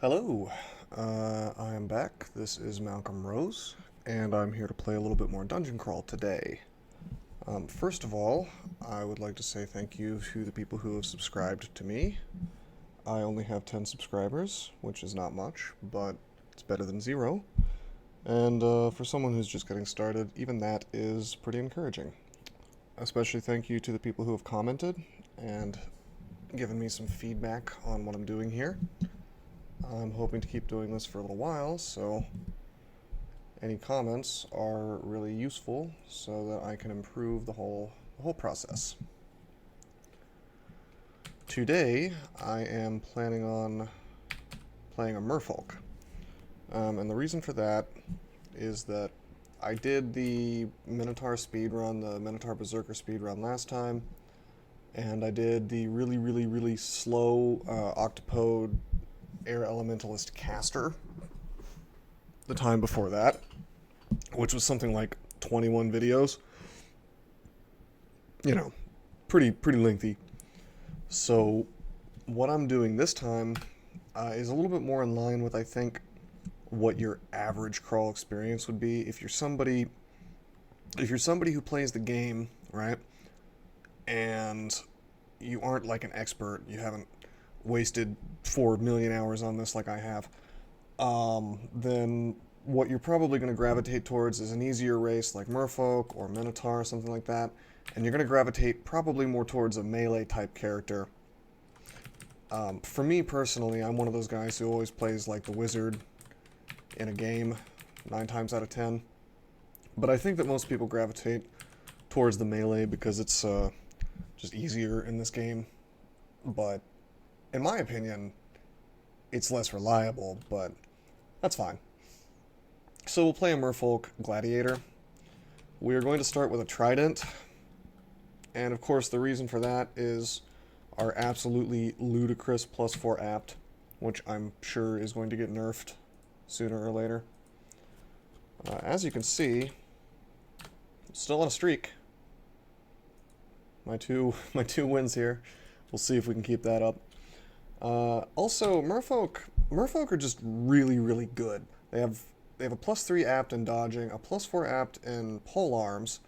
Hello, I am back. This is Malcolm Rose, and I'm here to play a little bit more Dungeon Crawl today. First of all, I would like to say thank you to the people who have subscribed to me. I only have 10 subscribers, which is not much, but it's better than zero. And for someone who's just getting started, even that is pretty encouraging. Especially thank you to the people who have commented and given me some feedback on what I'm doing here. I'm hoping to keep doing this for a little while, so any comments are really useful so that I can improve the whole process. Today, I am planning on playing a Merfolk. And the reason for that is that I did the Minotaur speedrun, the Minotaur Berserker speedrun last time, and I did the really slow Octopode Air Elementalist caster the time before that, which was something like 21 videos. You know, pretty lengthy. So what I'm doing this time is a little bit more in line with, I think, what your average crawl experience would be if you're somebody who plays the game, right? And you aren't like an expert, you haven't wasted 4 million hours on this like I have, then what you're probably going to gravitate towards is an easier race like Merfolk or Minotaur or something like that, and you're going to gravitate probably more towards a melee type character. For me personally, I'm one of those guys who always plays like the wizard in a game 9 times out of 10, but I think that most people gravitate towards the melee because it's just easier in this game, but in my opinion, it's less reliable, but that's fine. So we'll play a Merfolk Gladiator. We are going to start with a trident, and of course the reason for that is our absolutely ludicrous +4 apt, which I'm sure is going to get nerfed sooner or later. As you can see, still on a streak. My two wins here. We'll see if we can keep that up. Also, Merfolk are just really good. They have a +3 apt in dodging, a +4 apt in pole arms.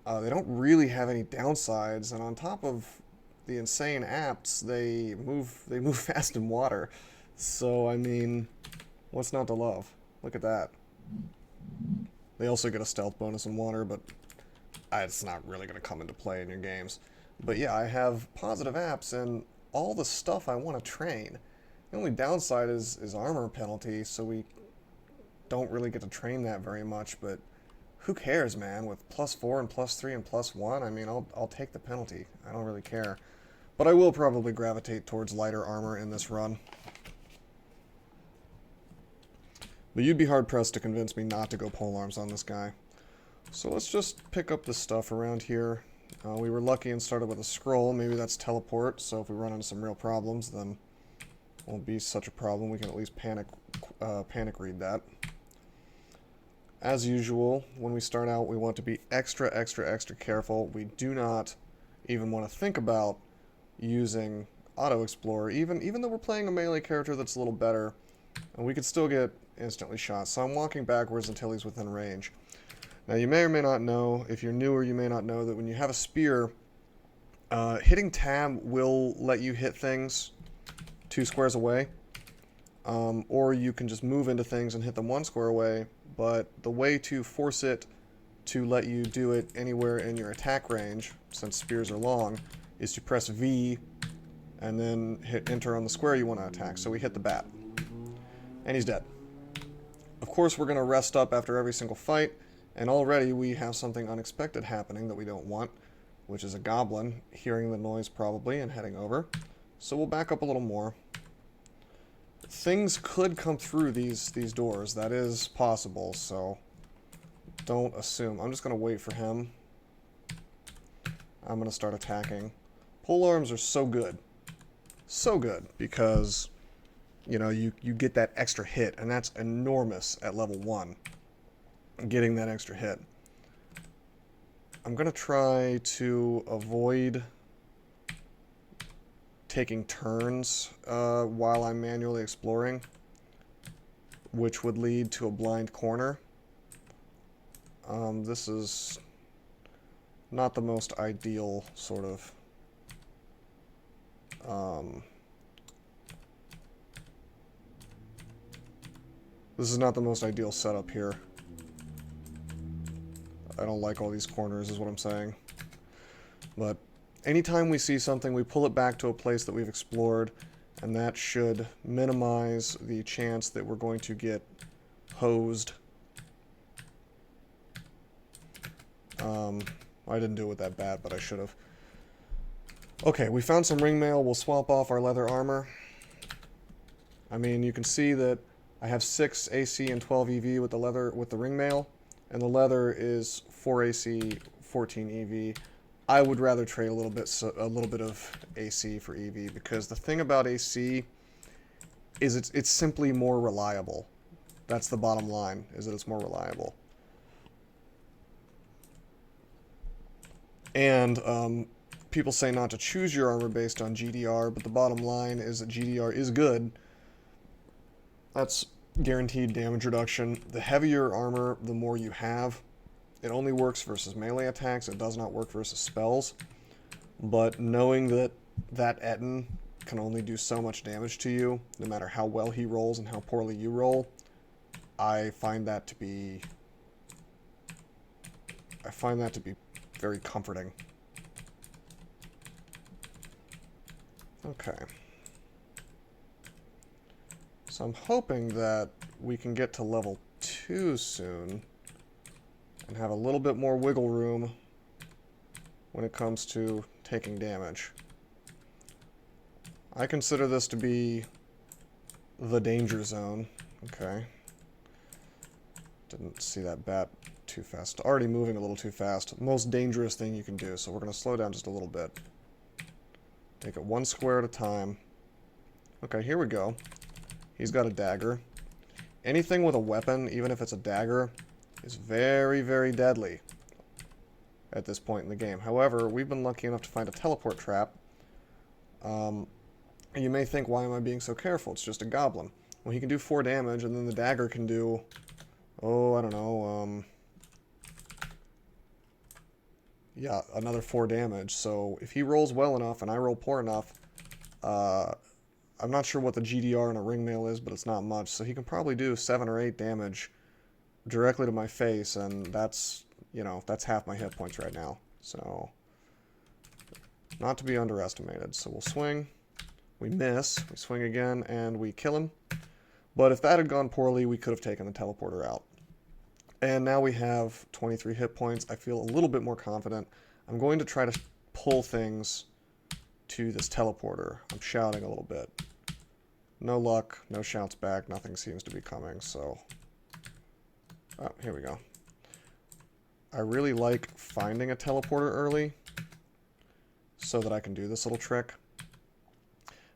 They don't really have any downsides, and on top of the insane apts, they move fast in water. So I mean, what's not to love? Look at that. They also get a stealth bonus in water, but it's not really going to come into play in your games. But yeah, I have positive apps and all the stuff I want to train. The only downside is armor penalty, so we don't really get to train that very much, but who cares, man? With +4 and +3 and +1, I mean, I'll take the penalty. I don't really care. But I will probably gravitate towards lighter armor in this run. But you'd be hard-pressed to convince me not to go polearms on this guy. So let's just pick up the stuff around here. We were lucky and started with a scroll. Maybe that's teleport, so if we run into some real problems, then it won't be such a problem. We can at least panic read that. As usual, when we start out, we want to be extra careful. We do not even want to think about using Auto Explorer, even though we're playing a melee character that's a little better, and we could still get instantly shot. So I'm walking backwards until he's within range. Now, you may or may not know, if you're newer, you may not know that when you have a spear, hitting tab will let you hit things 2 squares away, or you can just move into things and hit them 1 square away, but the way to force it to let you do it anywhere in your attack range, since spears are long, is to press V and then hit enter on the square you want to attack. So we hit the bat, and he's dead. Of course, we're going to rest up after every single fight, and already we have something unexpected happening that we don't want, which is a goblin hearing the noise probably and heading over. So we'll back up a little more. Things could come through these doors. That is possible, so don't assume. I'm just going to wait for him. I'm going to start attacking. Polearms are so good. So good, because, you know, you get that extra hit, and that's enormous at level 1. Getting that extra hit. I'm going to try to avoid taking turns while I'm manually exploring, which would lead to a blind corner. This is not the most ideal sort of this is not the most ideal setup here. I don't like all these corners is what I'm saying. But anytime we see something, we pull it back to a place that we've explored, and that should minimize the chance that we're going to get hosed. I didn't do it that bad, but I should have. Okay, we found some ring mail. We'll swap off our leather armor. I mean, you can see that I have 6 AC and 12 EV with the ring mail, and the leather is 4 AC, 14 EV. I would rather trade a little bit of AC for EV, because the thing about AC is it's simply more reliable. That's the bottom line, is that it's more reliable. And people say not to choose your armor based on GDR, but the bottom line is that GDR is good. That's guaranteed damage reduction. The heavier armor, the more you have. It only works versus melee attacks. It does not work versus spells. But knowing that that Etten can only do so much damage to you, no matter how well he rolls and how poorly you roll, I find that to be very comforting. Okay. So I'm hoping that we can get to level 2 soon and have a little bit more wiggle room when it comes to taking damage. I consider this to be the danger zone. Okay. Didn't see that bat too fast. Already moving a little too fast. Most dangerous thing you can do, so we're going to slow down just a little bit. Take it 1 square at a time. Okay, here we go. He's got a dagger. Anything with a weapon, even if it's a dagger, is very, very deadly at this point in the game. However, we've been lucky enough to find a teleport trap. And you may think, why am I being so careful? It's just a goblin. Well, he can do 4 damage, and then the dagger can do, oh, I don't know, yeah, another 4 damage. So if he rolls well enough and I roll poor enough, I'm not sure what the GDR in a ring mail is, but it's not much. So he can probably do 7 or 8 damage directly to my face, and that's, you know, that's half my hit points right now. So, not to be underestimated. So we'll swing, we miss, we swing again, and we kill him. But if that had gone poorly, we could have taken the teleporter out. And now we have 23 hit points. I feel a little bit more confident. I'm going to try to pull things to this teleporter. I'm shouting a little bit. No luck, no shouts back, nothing seems to be coming, so... Oh, here we go. I really like finding a teleporter early so that I can do this little trick.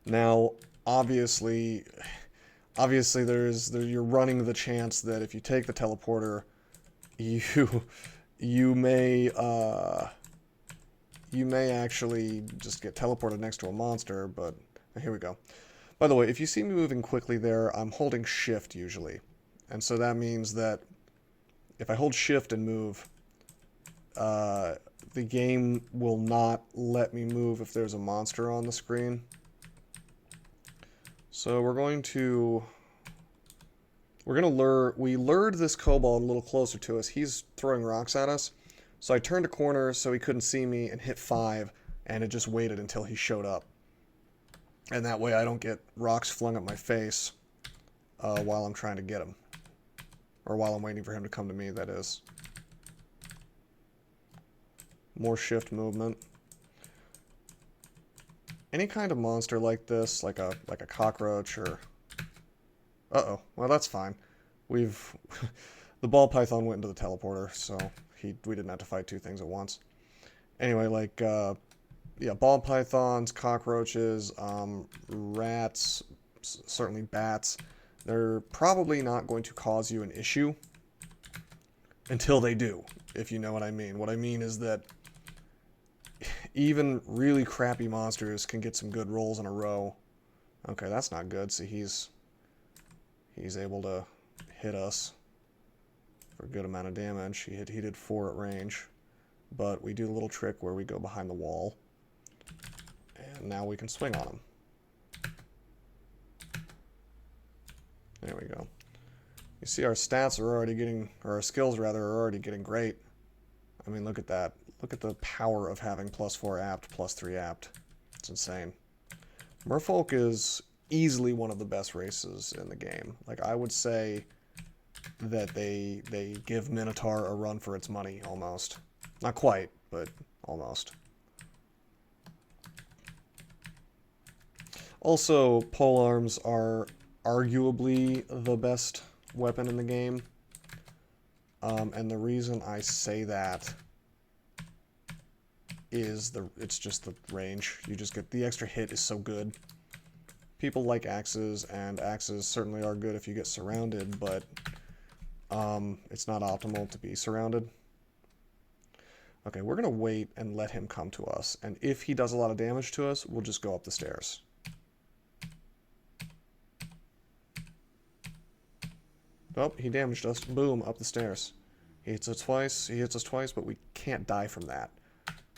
Now, obviously you're running the chance that if you take the teleporter, you may actually just get teleported next to a monster, but here we go. By the way, if you see me moving quickly there, I'm holding shift usually. And so that means that if I hold shift and move, the game will not let me move if there's a monster on the screen. So we lured this kobold a little closer to us. He's throwing rocks at us. So I turned a corner so he couldn't see me and hit 5, and it just waited until he showed up. And that way I don't get rocks flung at my face while I'm trying to get him. Or while I'm waiting for him to come to me, that is. More shift movement. Any kind of monster like this, like a cockroach or... Uh-oh. Well, that's fine. The ball python went into the teleporter, so we didn't have to fight 2 things at once. Anyway, like, yeah, ball pythons, cockroaches, rats, certainly bats. They're probably not going to cause you an issue until they do, if you know what I mean. What I mean is that even really crappy monsters can get some good rolls in a row. Okay, that's not good. See, he's able to hit us for a good amount of damage. He did 4 at range. But we do a little trick where we go behind the wall. And now we can swing on him. There we go. You see our stats are already getting, or our skills rather, are already getting great. I mean, look at that. Look at the power of having +4 apt, +3 apt. It's insane. Merfolk is easily one of the best races in the game. Like, I would say that they give Minotaur a run for its money, almost. Not quite, but almost. Also, polearms are arguably the best weapon in the game. And the reason I say that is it's just the range. You just get the extra hit is so good. People like axes, and axes certainly are good if you get surrounded, but it's not optimal to be surrounded. Okay, we're going to wait and let him come to us. And if he does a lot of damage to us, we'll just go up the stairs. Oh, he damaged us. Boom, up the stairs. He hits us twice, but we can't die from that.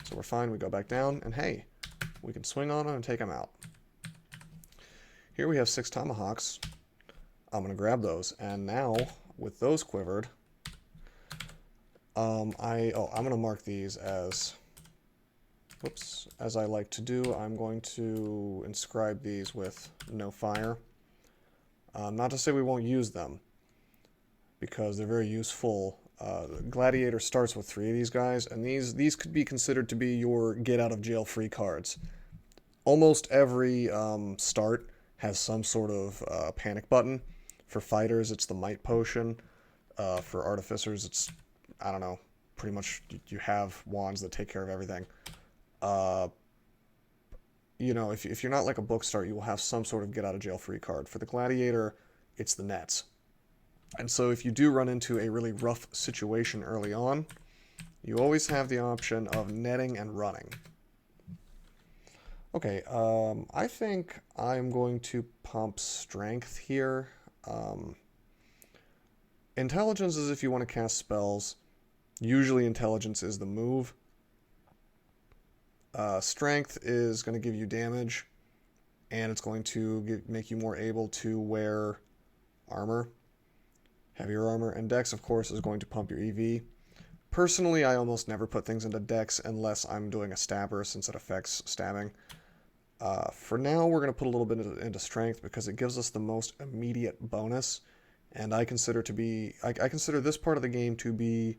So we're fine. We go back down, and hey, we can swing on him and take him out. Here we have 6 tomahawks. I'm going to grab those. And now, with those quivered, I'm going to mark these as, as I like to do. I'm going to inscribe these with no fire. Not to say we won't use them, because they're very useful. Gladiator starts with 3 of these guys, and these could be considered to be your get-out-of-jail-free cards. Almost every start has some sort of panic button. For fighters, it's the might potion. For artificers, it's, I don't know, pretty much you have wands that take care of everything. You know, if you're not like a book start, you will have some sort of get-out-of-jail-free card. For the Gladiator, it's the nets. And so if you do run into a really rough situation early on, you always have the option of netting and running. Okay, I think I'm going to pump strength here. Intelligence is if you want to cast spells. Usually intelligence is the move. Strength is going to give you damage, and it's going to make you more able to wear armor, heavier armor, and Dex, of course, is going to pump your EV. Personally, I almost never put things into Dex unless I'm doing a stabber, since it affects stabbing. For now, we're going to put a little bit into strength because it gives us the most immediate bonus, and I consider this part of the game to be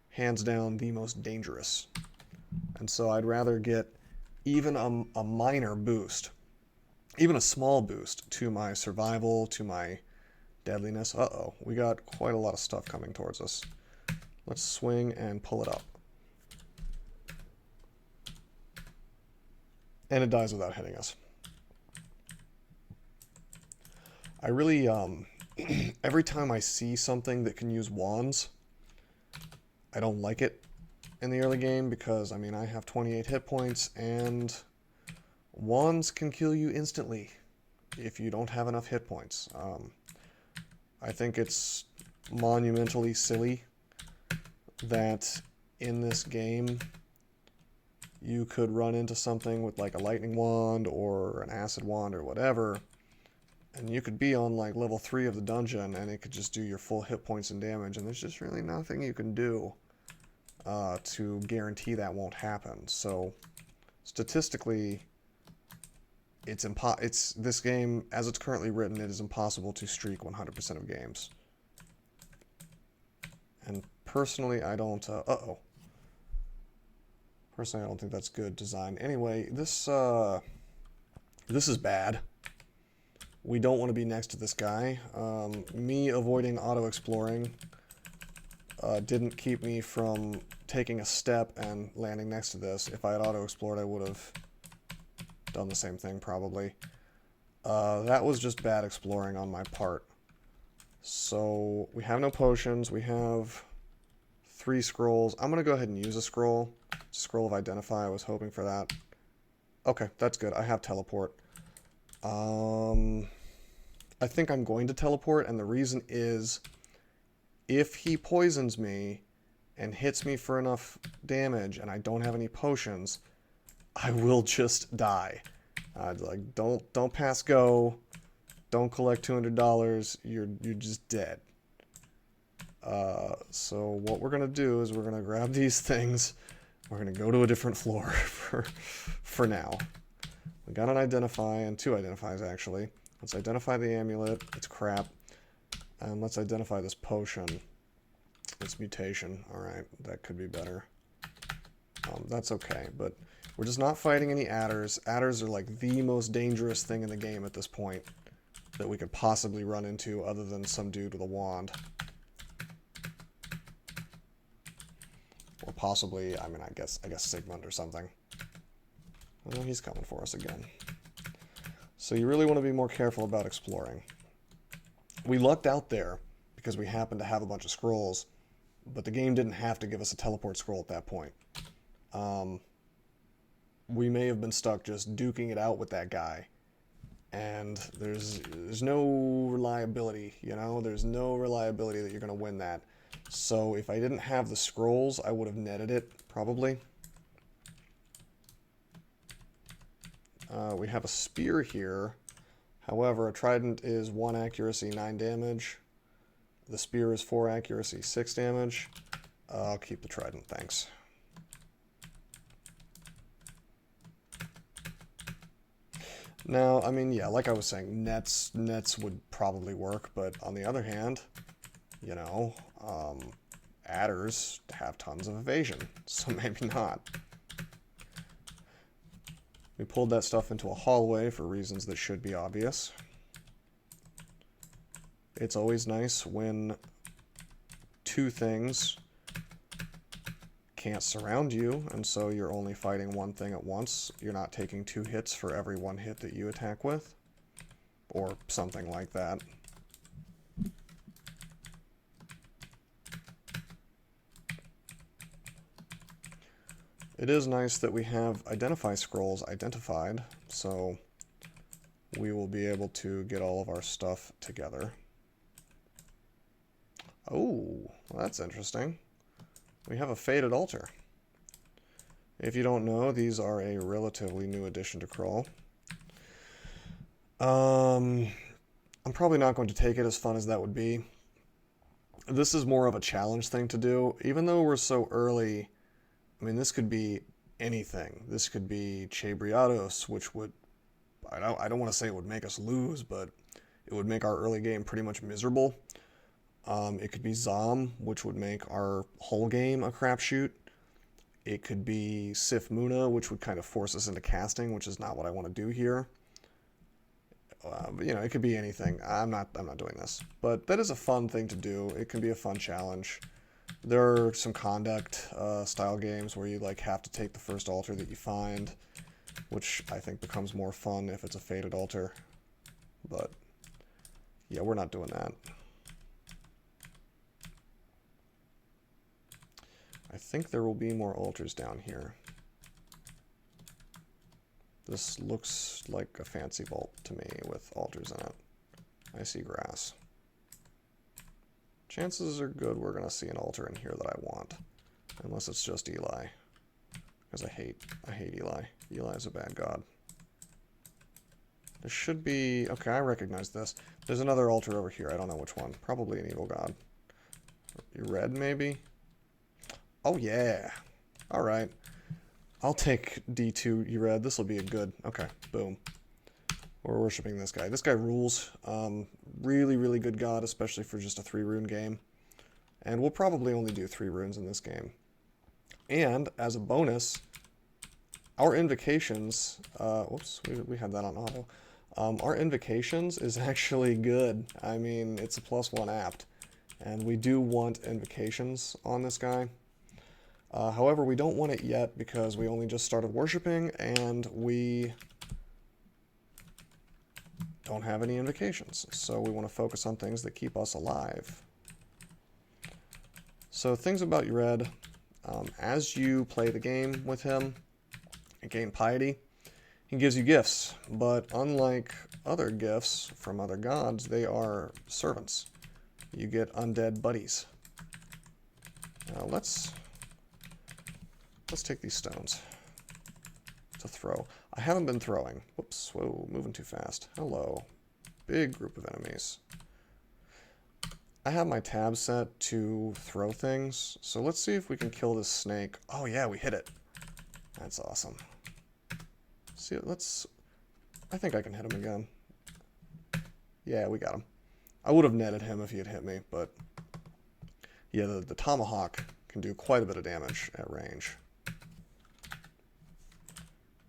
hands down the most dangerous. And so I'd rather get even a minor boost, even a small boost to my survival, to my deadliness. Uh-oh, we got quite a lot of stuff coming towards us. Let's swing and pull it up. And it dies without hitting us. I really, every time I see something that can use wands, I don't like it in the early game because, I mean, I have 28 hit points and wands can kill you instantly if you don't have enough hit points. I think it's monumentally silly that in this game you could run into something with like a lightning wand or an acid wand or whatever, and you could be on like level 3 of the dungeon and it could just do your full hit points and damage, and there's just really nothing you can do to guarantee that won't happen. So statistically, this game, as it's currently written, it is impossible to streak 100% of games. And personally, I don't, personally, I don't think that's good design. Anyway, this is bad. We don't want to be next to this guy. Me avoiding auto-exploring didn't keep me from taking a step and landing next to this. If I had auto-explored, I would have done the same thing, probably. That was just bad exploring on my part. So, we have no potions. We have 3 scrolls. I'm going to go ahead and use a scroll. Scroll of Identify. I was hoping for that. Okay, that's good. I have Teleport. I think I'm going to teleport, and the reason is if he poisons me and hits me for enough damage and I don't have any potions, I will just die. Like, don't pass go. Don't collect $200. You're just dead. So what we're gonna do is we're gonna grab these things. We're gonna go to a different floor for now. We got an identify and 2 identifies actually. Let's identify the amulet. It's crap. And let's identify this potion. This mutation. Alright, that could be better. That's okay, but we're just not fighting any adders. Adders are like the most dangerous thing in the game at this point that we could possibly run into other than some dude with a wand. Or possibly, I mean, I guess Sigmund or something. Well, he's coming for us again. So you really want to be more careful about exploring. We lucked out there because we happened to have a bunch of scrolls, but the game didn't have to give us a teleport scroll at that point. We may have been stuck just duking it out with that guy, and there's no reliability, you know? There's no reliability that you're going to win that. So if I didn't have the scrolls, I would have netted it, probably. We have a spear here. However, a trident is 1 accuracy, 9 damage. The spear is 4 accuracy, 6 damage. I'll keep the trident, thanks. Now, I mean, yeah, like I was saying, nets would probably work, but on the other hand, you know, adders have tons of evasion, so maybe not. We pulled that stuff into a hallway for reasons that should be obvious. It's always nice when 2 things can't surround you, and so you're only fighting 1 thing at once. You're not taking 2 hits for every 1 hit that you attack with, or something like that. It is nice that we have identify scrolls identified, so we will be able to get all of our stuff together. Oh, well, that's interesting. We have a faded altar. If you don't know, these are a relatively new addition to Crawl. I'm probably not going to take it, as fun as that would be. This is more of a challenge thing to do. Even though we're so early, I mean, this could be anything. This could be Chabriados, which would, I don't want to say it would make us lose, but it would make our early game pretty much miserable. It could be Zom, which would make our whole game a crapshoot. It could be Sif Muna, which would kind of force us into casting, which is not what I want to do here. But, you know, it could be anything. I'm not doing this. But that is a fun thing to do. It can be a fun challenge. There are some conduct style games where you like have to take the first altar that you find, which I think becomes more fun if it's a faded altar. But yeah, we're not doing that. I think there will be more altars down here. This looks like a fancy vault to me with altars in it. I see grass. Chances are good we're going to see an altar in here that I want. Unless it's just Eli. Because I hate Eli. Eli's a bad god. There should be... Okay, I recognize this. There's another altar over here. I don't know which one. Probably an evil god. You red, maybe? Oh, yeah. Alright. I'll take D2 you red. This will be a good... Okay, boom. We're worshipping this guy. This guy rules. Really, really good god, especially for just a 3-rune game. And we'll probably only do 3 runes in this game. And, as a bonus, our invocations... whoops, we had that on auto. Our invocations is actually good. I mean, it's a +1 apt. And we do want invocations on this guy. However, we don't want it yet because we only just started worshipping and we don't have any invocations. So we want to focus on things that keep us alive. So things about your red, as you play the game with him and gain piety, he gives you gifts, but unlike other gifts from other gods, they are servants. You get undead buddies. Now let's take these stones to throw. I haven't been throwing. Whoops, whoa, moving too fast. Hello. Big group of enemies. I have my tab set to throw things, so let's see if we can kill this snake. Oh yeah, we hit it. That's awesome. See, I think I can hit him again. Yeah, we got him. I would have netted him if he had hit me, but yeah, the tomahawk can do quite a bit of damage at range.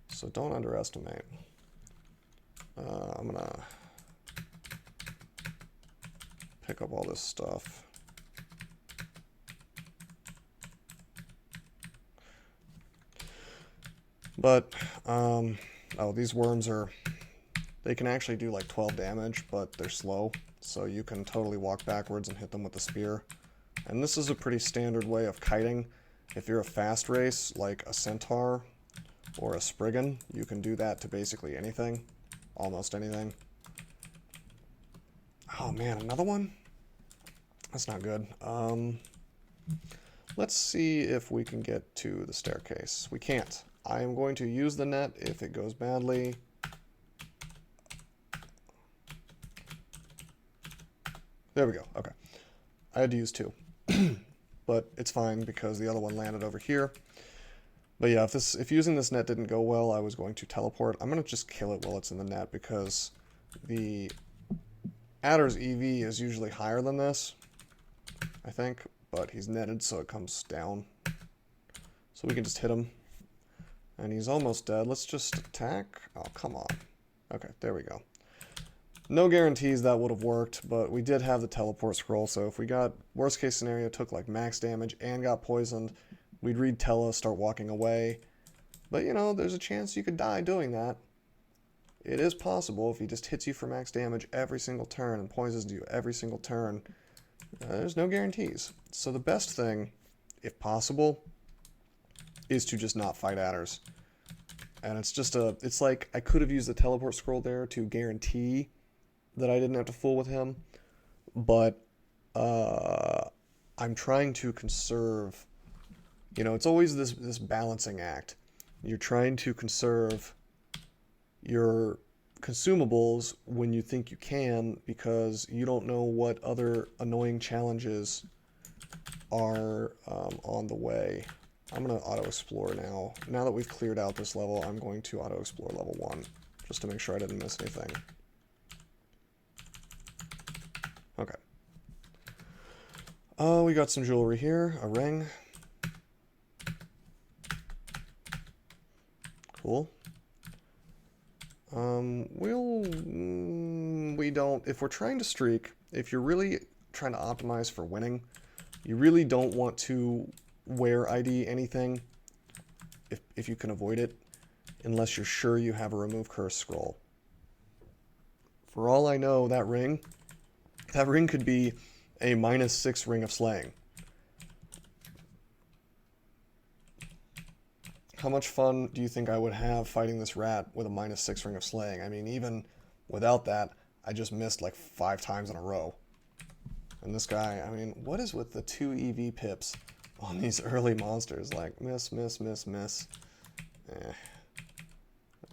So don't underestimate. I'm gonna pick up all this stuff. But, oh, these worms they can actually do like 12 damage, but they're slow, so you can totally walk backwards and hit them with the spear. And this is a pretty standard way of kiting. If you're a fast race, like a centaur or a spriggan, you can do that to basically anything. Almost anything. Oh man, another one? That's not good. Let's see if we can get to the staircase. We can't. I am going to use the net if it goes badly. There we go. Okay. I had to use two. But it's fine because the other one landed over here. But yeah, if using this net didn't go well, I was going to teleport. I'm going to just kill it while it's in the net because the adder's EV is usually higher than this, I think. But he's netted, so it comes down. So we can just hit him. And he's almost dead. Let's just attack. Oh, come on. Okay, there we go. No guarantees that would have worked, but we did have the teleport scroll, so if we got, worst case scenario, took like max damage and got poisoned, we'd read Tella, start walking away. But, you know, there's a chance you could die doing that. It is possible if he just hits you for max damage every single turn and poisons you every single turn. There's no guarantees. So the best thing, if possible, is to just not fight adders. And it's like I could have used the teleport scroll there to guarantee that I didn't have to fool with him, but I'm trying to conserve. You know, it's always this balancing act. You're trying to conserve your consumables when you think you can, because you don't know what other annoying challenges are on the way. I'm going to auto-explore now. Now that we've cleared out this level, I'm going to auto-explore level 1, just to make sure I didn't miss anything. Okay. We got some jewelry here. A ring. Cool. We don't, if we're trying to streak, if you're really trying to optimize for winning, you really don't want to wear ID anything, if you can avoid it, unless you're sure you have a remove curse scroll. For all I know, that ring could be a -6 ring of slaying. How much fun do you think I would have fighting this rat with a -6 ring of slaying? I mean, even without that, I just missed like 5 times in a row. And this guy, I mean, what is with the 2 EV pips on these early monsters? Like, miss, miss, miss, miss.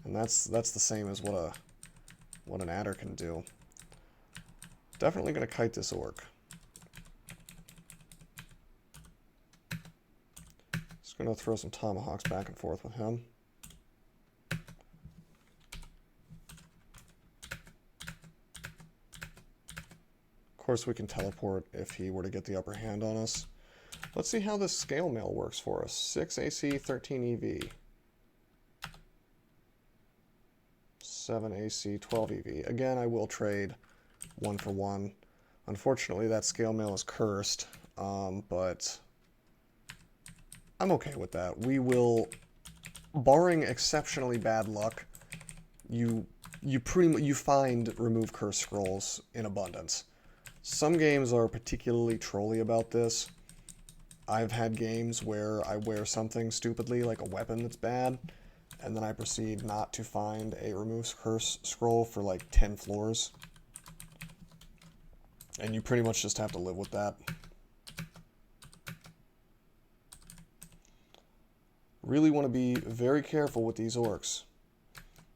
And that's the same as what an adder can do. Definitely gonna kite this orc. Just gonna throw some tomahawks back and forth with him. Of course we can teleport if he were to get the upper hand on us. Let's see how this scale mail works for us. 6 AC, 13 EV. 7 AC, 12 EV. Again, I will trade 1 for 1. Unfortunately, that scale mail is cursed, but I'm okay with that. We will, barring exceptionally bad luck, you find remove curse scrolls in abundance. Some games are particularly trolly about this, I've had games where I wear something stupidly, like a weapon that's bad, and then I proceed not to find a remove curse scroll for like 10 floors. And you pretty much just have to live with that. Really want to be very careful with these orcs,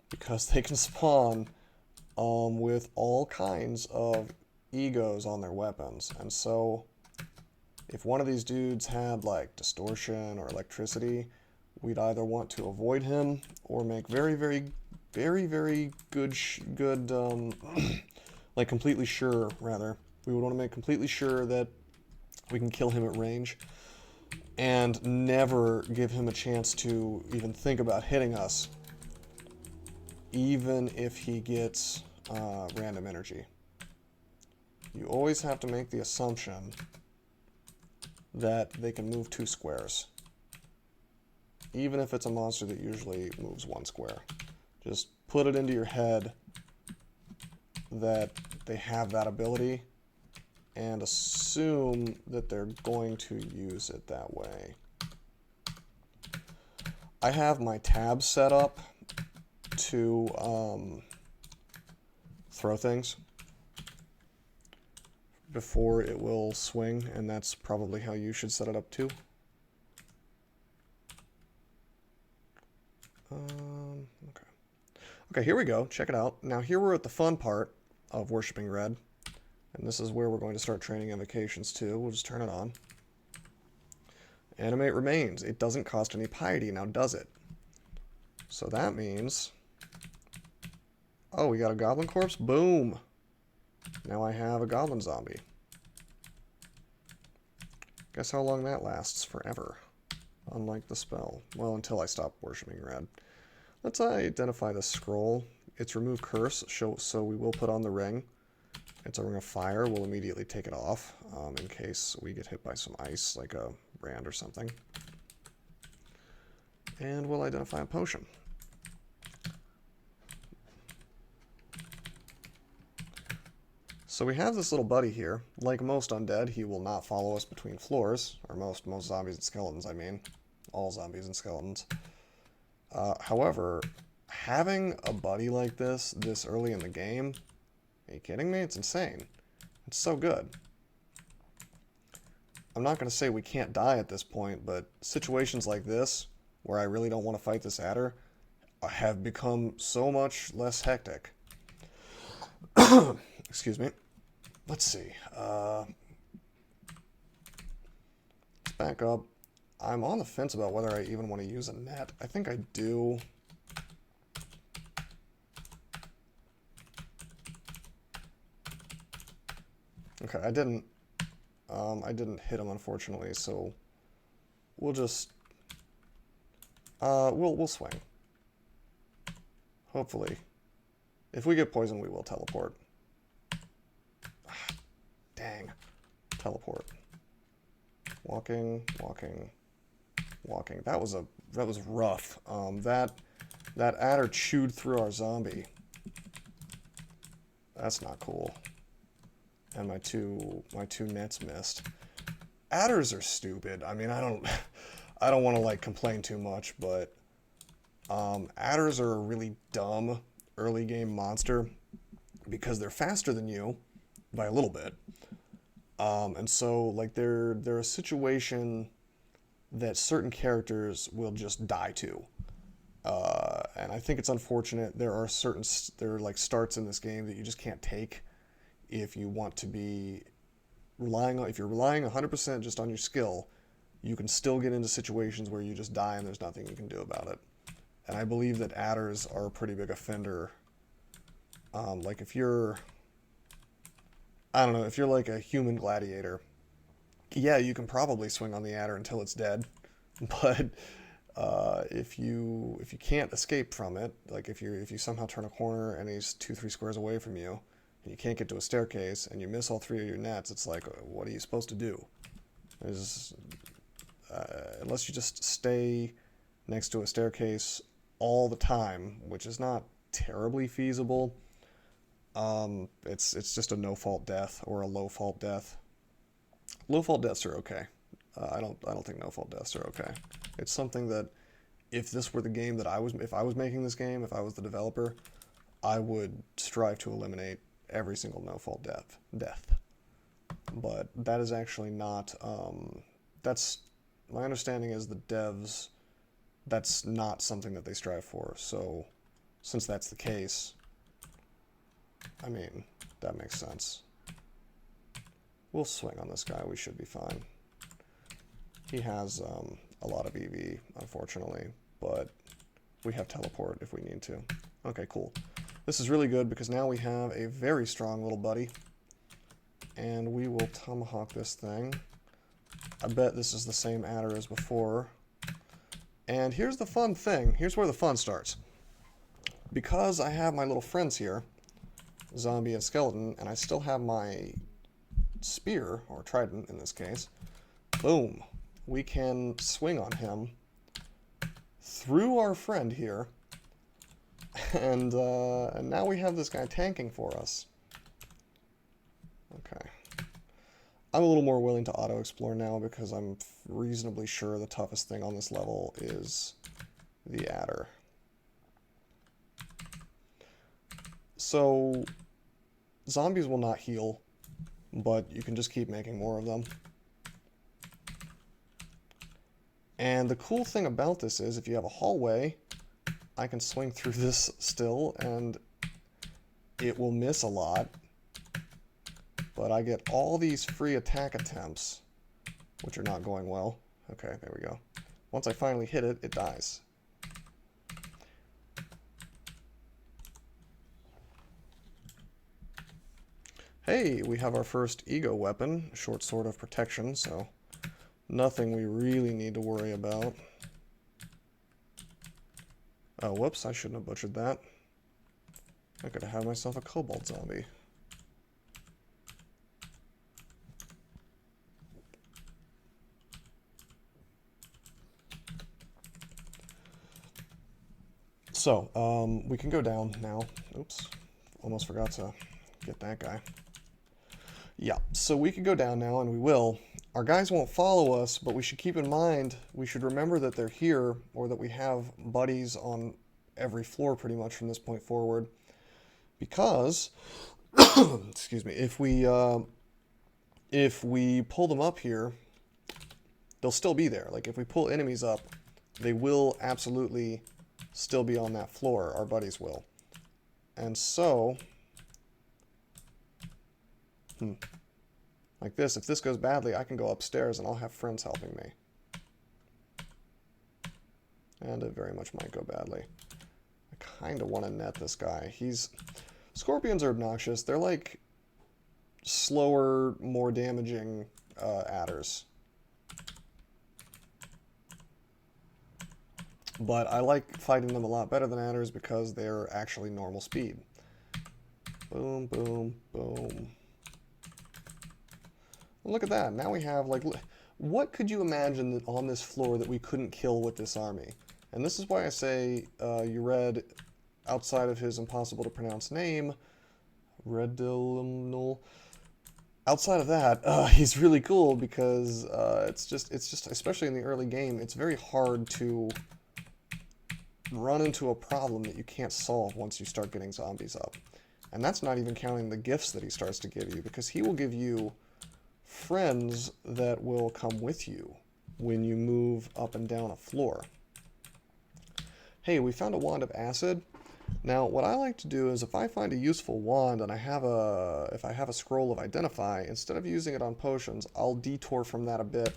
because they can spawn with all kinds of egos on their weapons. And so if one of these dudes had like distortion or electricity, we'd either want to avoid him or make very good like completely sure, rather. We would want to make completely sure that we can kill him at range and never give him a chance to even think about hitting us, even if he gets random energy. You always have to make the assumption that they can move 2 squares, even if it's a monster that usually moves 1 square. Just put it into your head that they have that ability and assume that they're going to use it that way. I have my tabs set up to throw things before it will swing, and that's probably how you should set it up too. Okay. Okay, here we go. Check it out. Now here we're at the fun part of Worshipping Red, and this is where we're going to start training invocations too. We'll just turn it on. Animate remains. It doesn't cost any piety, now does it? So that means... Oh, we got a goblin corpse? Boom! Now I have a goblin zombie. Guess how long that lasts? Forever. Unlike the spell. Well, until I stop Worshipping Red. Let's identify the scroll. It's remove curse, so we will put on the ring. It's a ring of fire. We'll immediately take it off in case we get hit by some ice, like a brand or something. And we'll identify a potion. So we have this little buddy here. Like most undead, he will not follow us between floors. Or most zombies and skeletons, I mean. All zombies and skeletons. However, having a buddy like this early in the game, are you kidding me? It's insane. It's so good. I'm not going to say we can't die at this point, but situations like this, where I really don't want to fight this adder, have become so much less hectic. Excuse me. Let's see. Let's back up. I'm on the fence about whether I even want to use a net. I think I do. Okay, I didn't hit him, unfortunately, so we'll just we'll swing. Hopefully. If we get poisoned, we will teleport. Dang. Teleport. Walking, walking, walking. That was rough. That adder chewed through our zombie. That's not cool. And my two nets missed. Adders are stupid. I mean, I don't want to like complain too much, but adders are a really dumb early game monster because they're faster than you by a little bit. And so like they're a situation that certain characters will just die to. And I think it's unfortunate. There are like starts in this game that you just can't take if you want to be if you're relying 100% just on your skill, you can still get into situations where you just die and there's nothing you can do about it. And I believe that adders are a pretty big offender. Like if you're, I don't know, if you're like a human gladiator, yeah, you can probably swing on the adder until it's dead. But if you can't escape from it, like if you somehow turn a corner and he's 2-3 squares away from you, and you can't get to a staircase, and you miss all 3 of your nets, it's like, what are you supposed to do? Unless you just stay next to a staircase all the time, which is not terribly feasible, it's just a no-fault death or a low-fault death. Low-fault deaths are okay. I don't think no-fault deaths are okay. It's something that if this were the game that if I was making this game, if I was the developer, I would strive to eliminate every single no-fault death. But that is actually not, that's, my understanding is the devs, that's not something that they strive for. So, since that's the case, I mean, that makes sense. We'll swing on this guy, we should be fine. He has a lot of EV, unfortunately, but we have teleport if we need to. Okay, cool. This is really good because now we have a very strong little buddy. And we will tomahawk this thing. I bet this is the same adder as before. And here's the fun thing. Here's where the fun starts. Because I have my little friends here, zombie and skeleton, and I still have my spear, or trident in this case, boom. We can swing on him through our friend here. And now we have this guy tanking for us. Okay. I'm a little more willing to auto-explore now because I'm reasonably sure the toughest thing on this level is the adder. So, zombies will not heal, but you can just keep making more of them. And the cool thing about this is if you have a hallway, I can swing through this still, and it will miss a lot. But I get all these free attack attempts, which are not going well. Okay, there we go. Once I finally hit it, it dies. Hey, we have our first ego weapon, short sword of protection, so nothing we really need to worry about. Oh, whoops, I shouldn't have butchered that. I could have had myself a kobold zombie. So, we can go down now. Oops, almost forgot to get that guy. Yeah, so we can go down now, and we will. Our guys won't follow us, but we should keep in mind, we should remember that they're here, or that we have buddies on every floor pretty much from this point forward. Because, excuse me, if we pull them up here, they'll still be there. Like, if we pull enemies up, they will absolutely still be on that floor. Our buddies will. And so, like this, if this goes badly, I can go upstairs and I'll have friends helping me. And it very much might go badly. I kind of want to net this guy. Scorpions are obnoxious. They're like slower, more damaging adders. But I like fighting them a lot better than adders because they're actually normal speed. Boom, boom, boom. Look at that. Now we have, like, what could you imagine that on this floor that we couldn't kill with this army? And this is why I say you read, outside of his impossible to pronounce name, Redilumnal. Outside of that, he's really cool because it's just, especially in the early game, it's very hard to run into a problem that you can't solve once you start getting zombies up. And that's not even counting the gifts that he starts to give you, because he will give you friends that will come with you when you move up and down a floor. Hey, we found a wand of acid. Now, what I like to do is if I find a useful wand and if I have a scroll of identify, instead of using it on potions, I'll detour from that a bit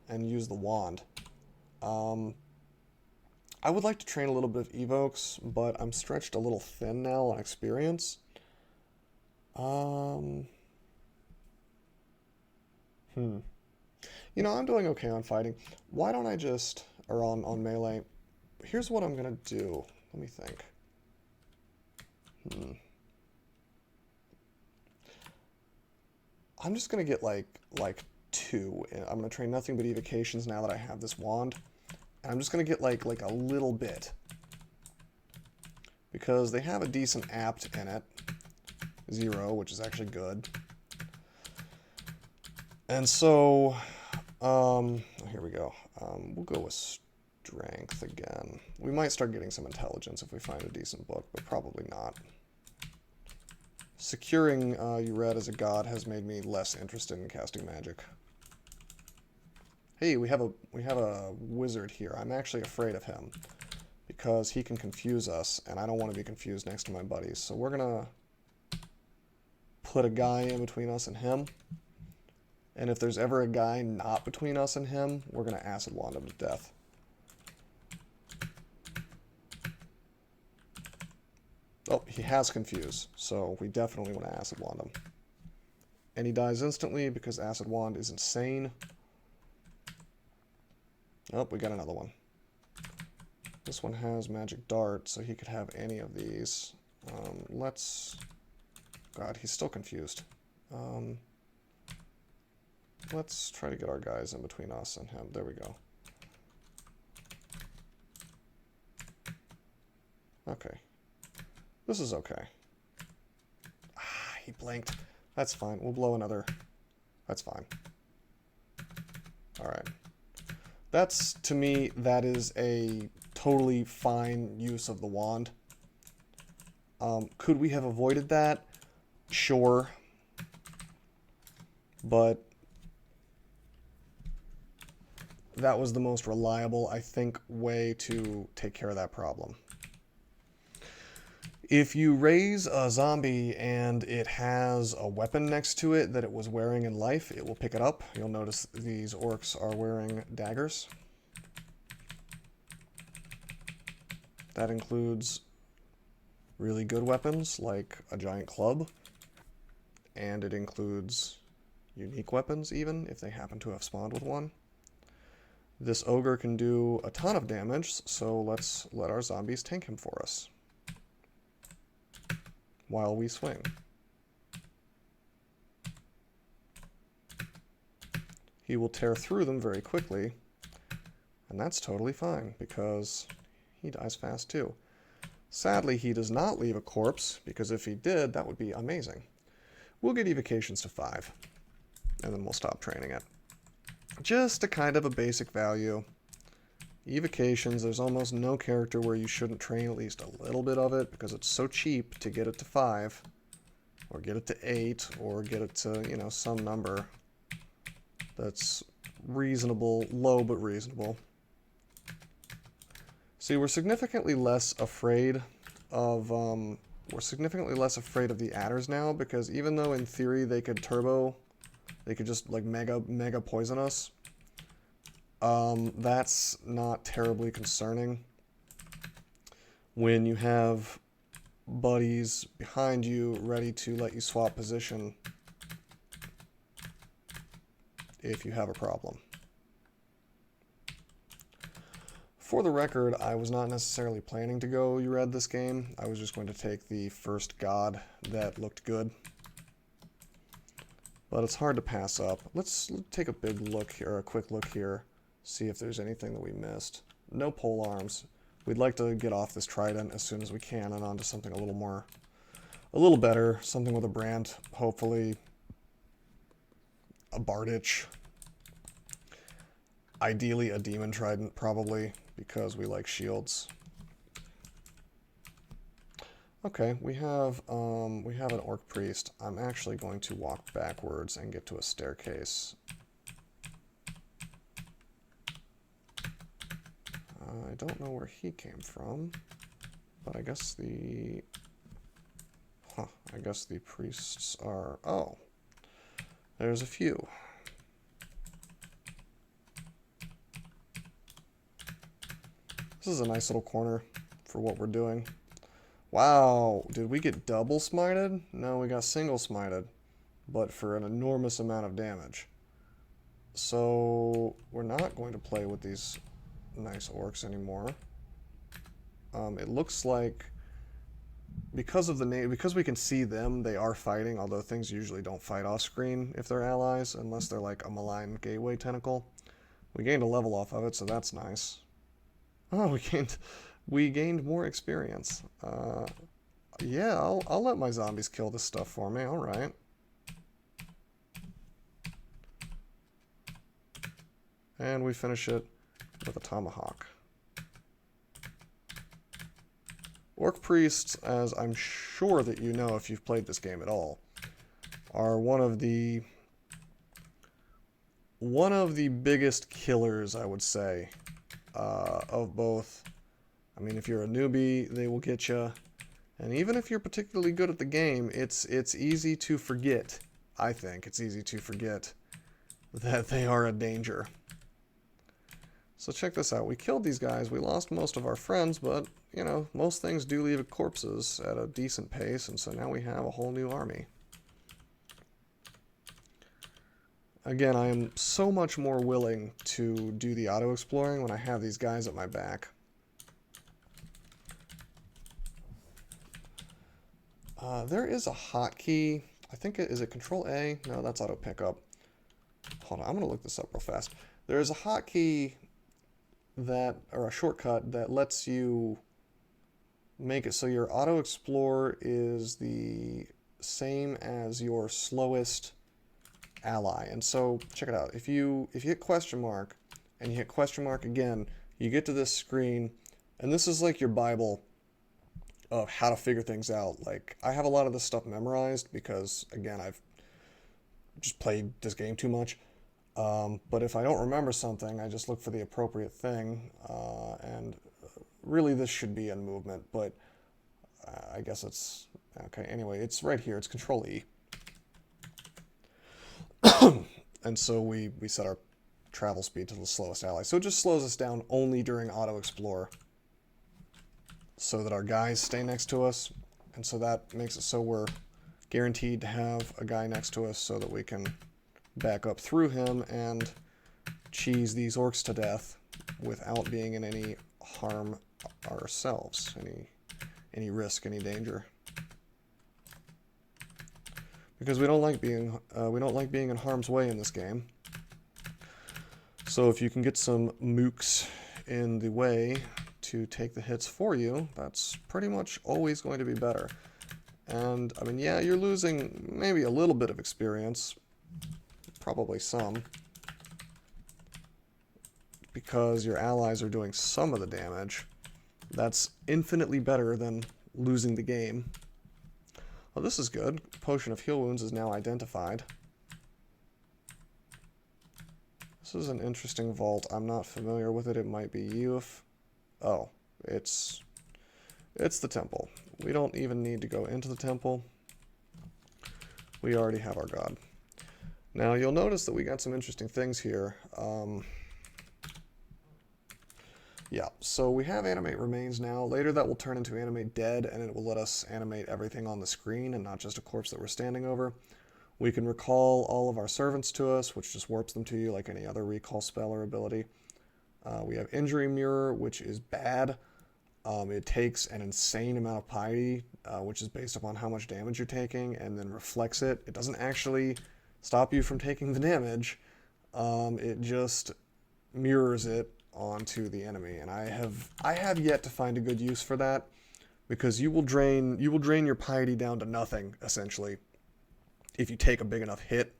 and use the wand. I would like to train a little bit of evokes, but I'm stretched a little thin now on experience. You know, I'm doing okay on fighting. Why don't I just, or on melee, here's what I'm gonna do. Let me think. I'm just gonna get like 2. I'm gonna train nothing but evocations now that I have this wand. And I'm just gonna get like a little bit. Because they have a decent apt in it. 0, which is actually good. And so Here we go. We'll go with strength again. We might start getting some intelligence if we find a decent book, but probably not. Securing you red as a god has made me less interested in casting magic. Hey, we have a wizard here. I'm actually afraid of him because he can confuse us, and I don't want to be confused next to my buddies. So we're gonna put a guy in between us and him. And if there's ever a guy not between us and him, we're gonna acid wand him to death. Oh, he has confused, so we definitely want to acid wand him. And he dies instantly because acid wand is insane. Oh, we got another one. This one has magic dart, so he could have any of these. God, he's still confused. Let's try to get our guys in between us and him. There we go. Okay. This is okay. Ah, he blinked. That's fine. We'll blow another. That's fine. Alright. That's, to me, that is a totally fine use of the wand. Could we have avoided that? Sure. But that was the most reliable, I think, way to take care of that problem. If you raise a zombie and it has a weapon next to it that it was wearing in life, it will pick it up. You'll notice these orcs are wearing daggers. That includes really good weapons like a giant club, and it includes unique weapons even, if they happen to have spawned with one. This ogre can do a ton of damage, so let's let our zombies tank him for us while we swing. He will tear through them very quickly, and that's totally fine because he dies fast too. Sadly, he does not leave a corpse, because if he did, that would be amazing. We'll get evocations to 5, and then we'll stop training it. Just a kind of a basic value. Evocations, there's almost no character where you shouldn't train at least a little bit of it, because it's so cheap to get it to 5, or get it to 8, or get it to, you know, some number that's reasonable, low but reasonable. See, we're significantly less afraid of the adders now, because even though in theory they could just like mega poison us, that's not terribly concerning when you have buddies behind you ready to let you swap position if you have a problem. For the record, I was not necessarily planning to go you red this game. I was just going to take the first god that looked good. But it's hard to pass up. Let's take a big look here, a quick look here, see if there's anything that we missed. No pole arms. We'd like to get off this trident as soon as we can and onto something a little better, something with a brand, hopefully a Bardich. Ideally a demon trident, probably, because we like shields. Okay, we have an orc priest. I'm actually going to walk backwards and get to a staircase. I don't know where he came from, but I guess the priests are, oh, there's a few. This is a nice little corner for what we're doing. Wow, did we get double smited? No, we got single smited, but for an enormous amount of damage. So we're not going to play with these nice orcs anymore. It looks like because we can see them, they are fighting, although things usually don't fight off screen if they're allies, unless they're like a malign gateway tentacle. We gained a level off of it, so that's nice. Oh, we gained more experience. Yeah, I'll let my zombies kill this stuff for me. All right. And we finish it with a tomahawk. Orc priests, as I'm sure that you know if you've played this game at all, are one of the biggest killers, I would say, of both. I mean, if you're a newbie, they will get you, and even if you're particularly good at the game, it's easy to forget. I think it's easy to forget that they are a danger. So check this out. We killed these guys. We lost most of our friends, but, you know, most things do leave corpses at a decent pace, and so now we have a whole new army. Again, I am so much more willing to do the auto-exploring when I have these guys at my back. There is a hotkey. I think is it Control A? No, that's auto pickup. Hold on, I'm going to look this up real fast. There is a hotkey that, or a shortcut that lets you make it so your auto explore is the same as your slowest ally. And so check it out. If you hit question mark and you hit question mark again, you get to this screen, and this is like your Bible of how to figure things out. Like, I have a lot of this stuff memorized because, again, I've just played this game too much. But if I don't remember something, I just look for the appropriate thing, and really this should be in movement, but I guess it's, okay, anyway, it's right here, it's Control E. And so we set our travel speed to the slowest ally. So it just slows us down only during auto-explore, so that our guys stay next to us, and so that makes it so we're guaranteed to have a guy next to us so that we can back up through him and cheese these orcs to death without being in any harm ourselves, any risk, any danger. Because we don't like being in harm's way in this game. So if you can get some mooks in the way to take the hits for you, that's pretty much always going to be better. And I mean, yeah, you're losing maybe a little bit of experience, probably some, because your allies are doing some of the damage. That's infinitely better than losing the game. Well, this is good. Potion of Heal Wounds is now identified. This is an interesting vault. I'm not familiar with it. It might be you if... Oh, it's the temple. We don't even need to go into the temple. We already have our god. Now, you'll notice that we got some interesting things here. Yeah, so we have Animate Remains now. Later that will turn into Animate Dead, and it will let us animate everything on the screen and not just a corpse that we're standing over. We can recall all of our servants to us, which just warps them to you like any other recall spell or ability. We have Injury Mirror, which is bad. It takes an insane amount of piety, which is based upon how much damage you're taking, and then reflects it. It doesn't actually stop you from taking the damage. It just mirrors it onto the enemy, and I have yet to find a good use for that, because you will drain your piety down to nothing essentially if you take a big enough hit.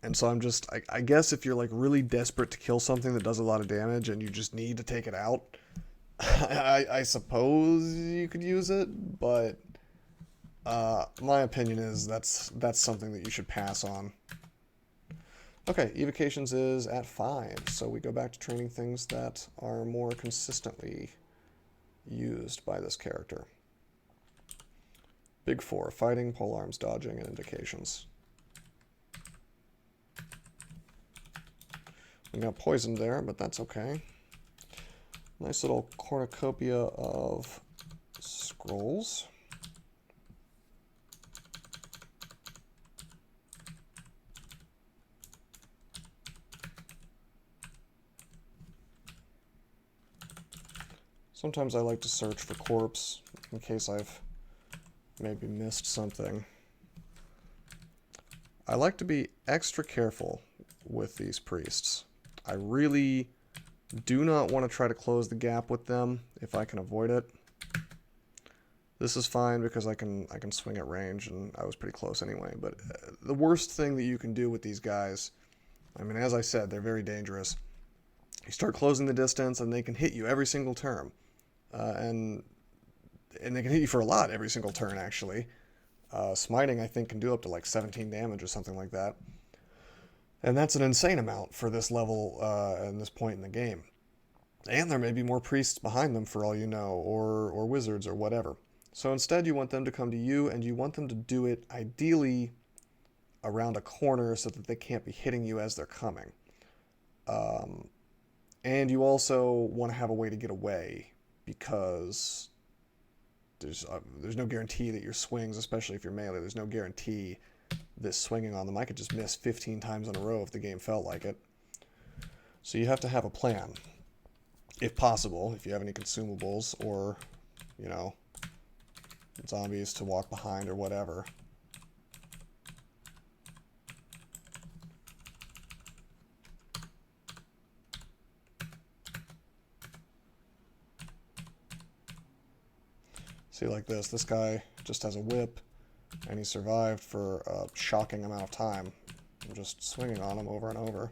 And so I guess if you're like really desperate to kill something that does a lot of damage and you just need to take it out, I suppose you could use it, but my opinion is that's something that you should pass on. Okay, evocations is at 5, so we go back to training things that are more consistently used by this character. Big 4, fighting, polearms, dodging, and indications. We got poisoned there, but that's okay. Nice little cornucopia of scrolls. Sometimes I like to search for corpse in case I've maybe missed something. I like to be extra careful with these priests. I really do not want to try to close the gap with them if I can avoid it. This is fine because I can swing at range, and I was pretty close anyway. But the worst thing that you can do with these guys, I mean, as I said, they're very dangerous. You start closing the distance, and they can hit you every single turn. And they can hit you for a lot every single turn, actually. Smiting, I think, can do up to like 17 damage or something like that. And that's an insane amount for this level and this point in the game. And there may be more priests behind them for all you know, or wizards or whatever. So instead you want them to come to you, and you want them to do it ideally around a corner so that they can't be hitting you as they're coming. And you also want to have a way to get away, because there's no guarantee that your swings, especially if you're melee, there's no guarantee that swinging on them, I could just miss 15 times in a row if the game felt like it. So you have to have a plan, if possible, if you have any consumables or, you know, zombies to walk behind or whatever. See, like this guy just has a whip, and he survived for a shocking amount of time. I'm just swinging on him over and over.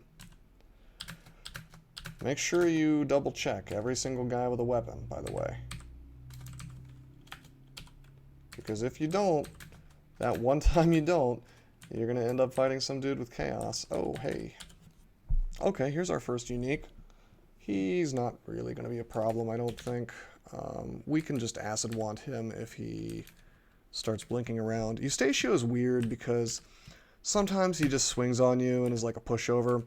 Make sure you double check every single guy with a weapon, by the way. Because if you don't, that one time you don't, you're going to end up fighting some dude with chaos. Oh, hey. Okay, here's our first unique. He's not really going to be a problem, I don't think. We can just acid wand him if he starts blinking around. Eustatio is weird because sometimes he just swings on you and is like a pushover.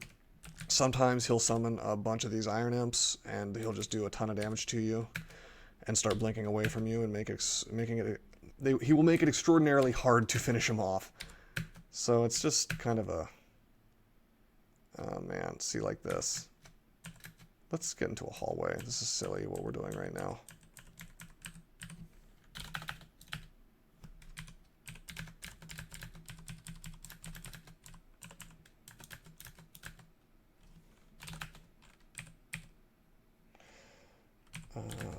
Sometimes he'll summon a bunch of these iron imps and he'll just do a ton of damage to you and start blinking away from you and he will make it extraordinarily hard to finish him off. So it's just kind of a... Oh man, see, like this. Let's get into a hallway. This is silly what we're doing right now.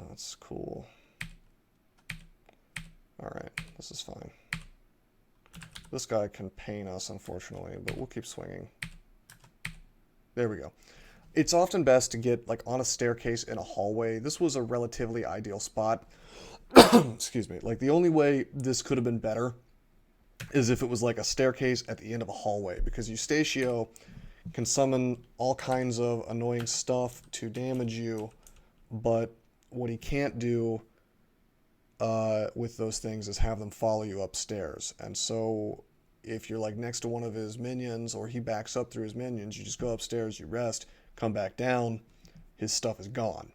That's cool. Alright, this is fine. This guy can pain us, unfortunately, but we'll keep swinging. There we go. It's often best to get, like, on a staircase in a hallway. This was a relatively ideal spot. Excuse me. Like, the only way this could have been better is if it was, like, a staircase at the end of a hallway, because Eustatio can summon all kinds of annoying stuff to damage you, but what he can't do with those things is have them follow you upstairs. And so if you're, like, next to one of his minions, or he backs up through his minions, you just go upstairs, you rest, come back down, his stuff is gone.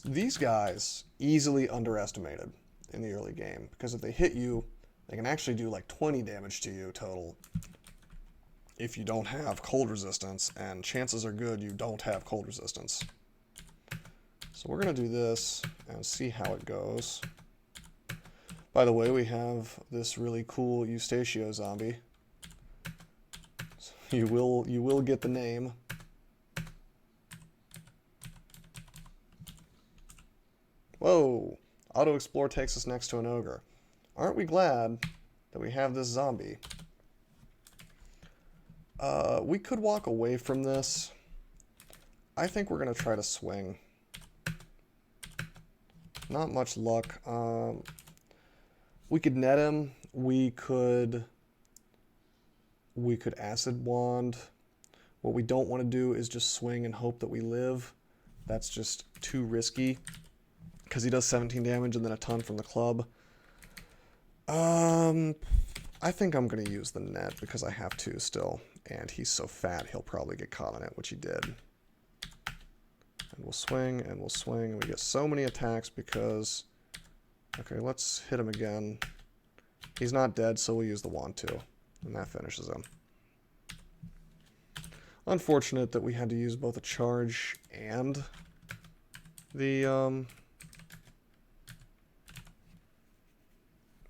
These guys, easily underestimated in the early game, because if they hit you, they can actually do like 20 damage to you total if you don't have cold resistance, and chances are good you don't have cold resistance. So we're going to do this and see how it goes. By the way, we have this really cool Eustatio zombie. You will get the name. Whoa! Auto Explore takes us next to an ogre. Aren't we glad that we have this zombie? We could walk away from this. I think we're going to try to swing. Not much luck. We could net him. We could acid wand. What we don't want to do is just swing and hope that we live. That's just too risky, because he does 17 damage and then a ton from the club. I think I'm going to use the net because I have to still, and he's so fat he'll probably get caught on it, which he did. And we'll swing and we'll swing, and we get so many attacks because... Okay, let's hit him again. He's not dead, so we'll use the wand too. And that finishes him. Unfortunate that we had to use both a charge and the,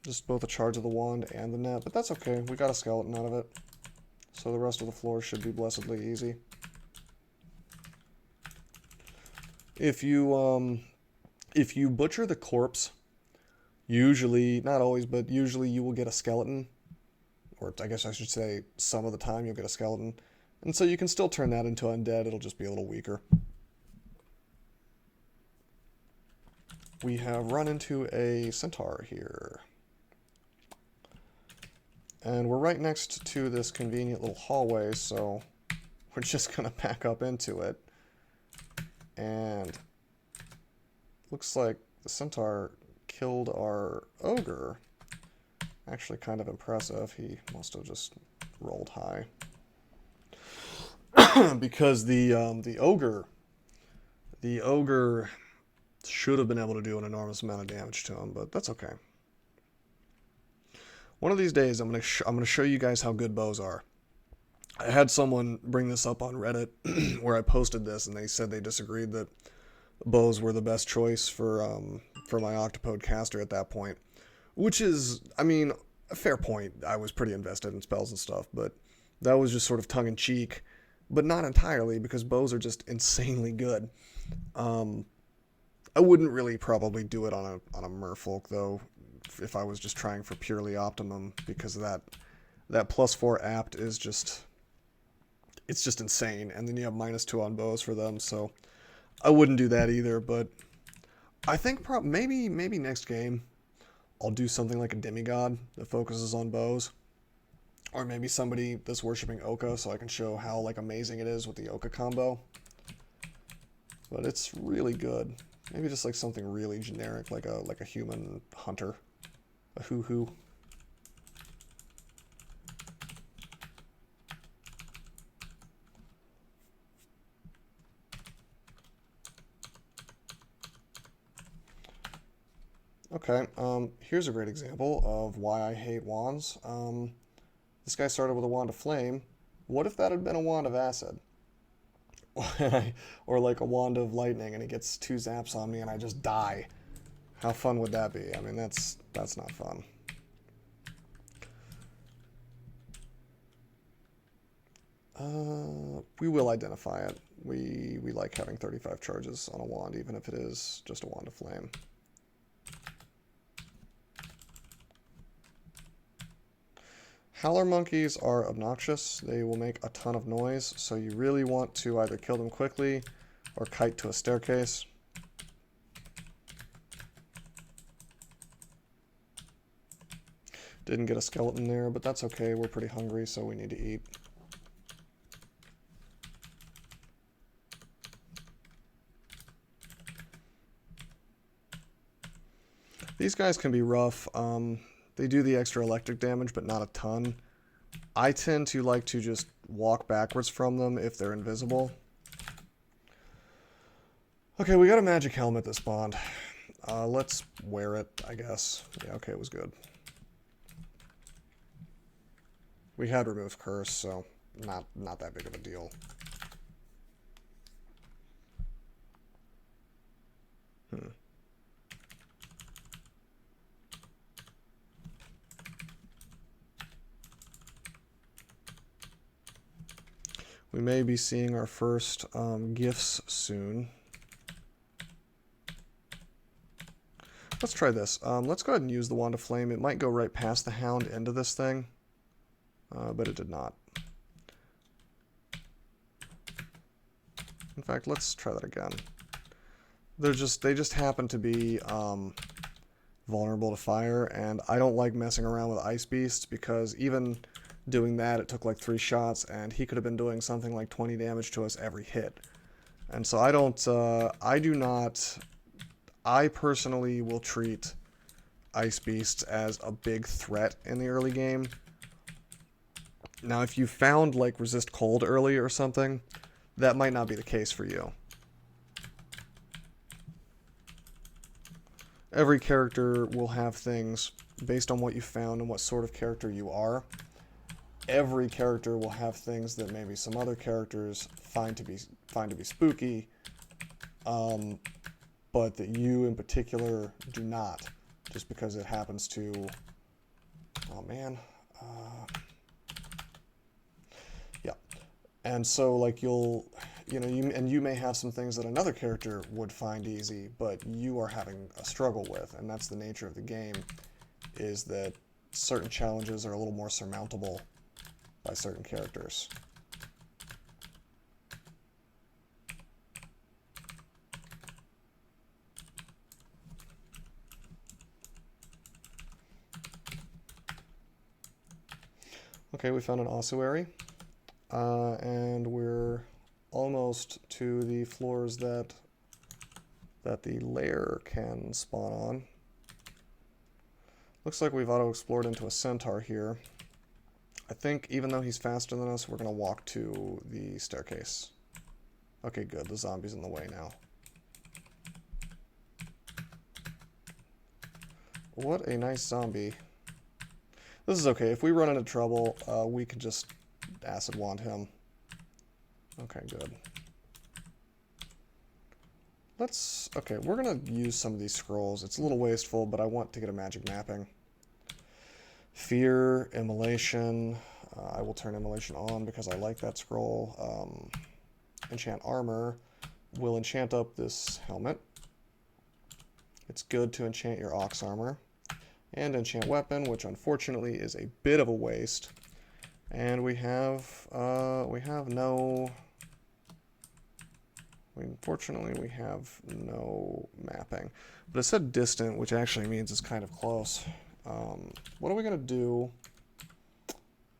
just both a charge of the wand and the net, but that's okay. We got a skeleton out of it. So the rest of the floor should be blessedly easy. If you butcher the corpse, usually, not always, but usually you will get a skeleton. Or I guess I should say some of the time you'll get a skeleton. And so you can still turn that into Undead, it'll just be a little weaker. We have run into a centaur here. And we're right next to this convenient little hallway, so we're just going to back up into it. And looks like the centaur killed our ogre. Actually kind of impressive. He must have just rolled high. Because the ogre should have been able to do an enormous amount of damage to him, but that's okay. One of these days, I'm gonna show you guys how good bows are. I had someone bring this up on Reddit where I posted this, and they said they disagreed that bows were the best choice for my octopode caster at that point, which is, I mean, a fair point. I was pretty invested in spells and stuff, but that was just sort of tongue in cheek, but not entirely, because bows are just insanely good. I wouldn't really probably do it on a merfolk though, if I was just trying for purely optimum, because that +4 apt is just, it's just insane, and then you have -2 on bows for them, so I wouldn't do that either. But I think maybe next game I'll do something like a demigod that focuses on bows, or maybe somebody that's worshipping Oka, so I can show how like amazing it is with the Oka combo. But it's really good. Maybe just like something really generic, like a human hunter, a hoo-hoo. Okay, here's a great example of why I hate wands. This guy started with a wand of flame. What if that had been a wand of acid? Or like a wand of lightning and it gets 2 zaps on me and I just die? How fun would that be? I mean, that's not fun. We will identify it. We like having 35 charges on a wand, even if it is just a wand of flame. Howler monkeys are obnoxious. They will make a ton of noise, so you really want to either kill them quickly or kite to a staircase. Didn't get a skeleton there, but that's okay. We're pretty hungry, so we need to eat. These guys can be rough. They do the extra electric damage, but not a ton. I tend to like to just walk backwards from them if they're invisible. Okay, we got a magic helmet that spawned. Let's wear it, I guess. Yeah, okay, it was good. We had removed curse, so not that big of a deal. We may be seeing our first gifts soon. Let's try this. Let's go ahead and use the Wand of Flame. It might go right past the Hound into this thing, but it did not. In fact, let's try that again. They just happen to be vulnerable to fire, and I don't like messing around with Ice Beasts, because even doing that, it took like 3 shots, and he could have been doing something like 20 damage to us every hit. And so I personally will treat Ice Beasts as a big threat in the early game. Now, if you found like resist cold early or something, that might not be the case for you. Every character will have things based on what you found and what sort of character you are. Every character will have things that maybe some other characters find to be spooky, but that you in particular do not, just because it happens to. Oh man, yeah, and so like you may have some things that another character would find easy, but you are having a struggle with, and that's the nature of the game, is that certain challenges are a little more surmountable by certain characters. Okay, we found an ossuary. And we're almost to the floors that the Lair can spawn on. Looks like we've auto-explored into a centaur here. I think even though he's faster than us, we're going to walk to the staircase. Okay, good. The zombie's in the way now. What a nice zombie. This is okay. If we run into trouble, we can just acid wand him. Okay, good. Okay, we're going to use some of these scrolls. It's a little wasteful, but I want to get a magic mapping. Fear, Immolation. I will turn Immolation on because I like that scroll. Enchant Armor. We'll enchant up this helmet. It's good to enchant your Ox Armor. And enchant Weapon, which unfortunately is a bit of a waste. And we have no... Unfortunately, we have no mapping. But it said distant, which actually means it's kind of close. What are we going to do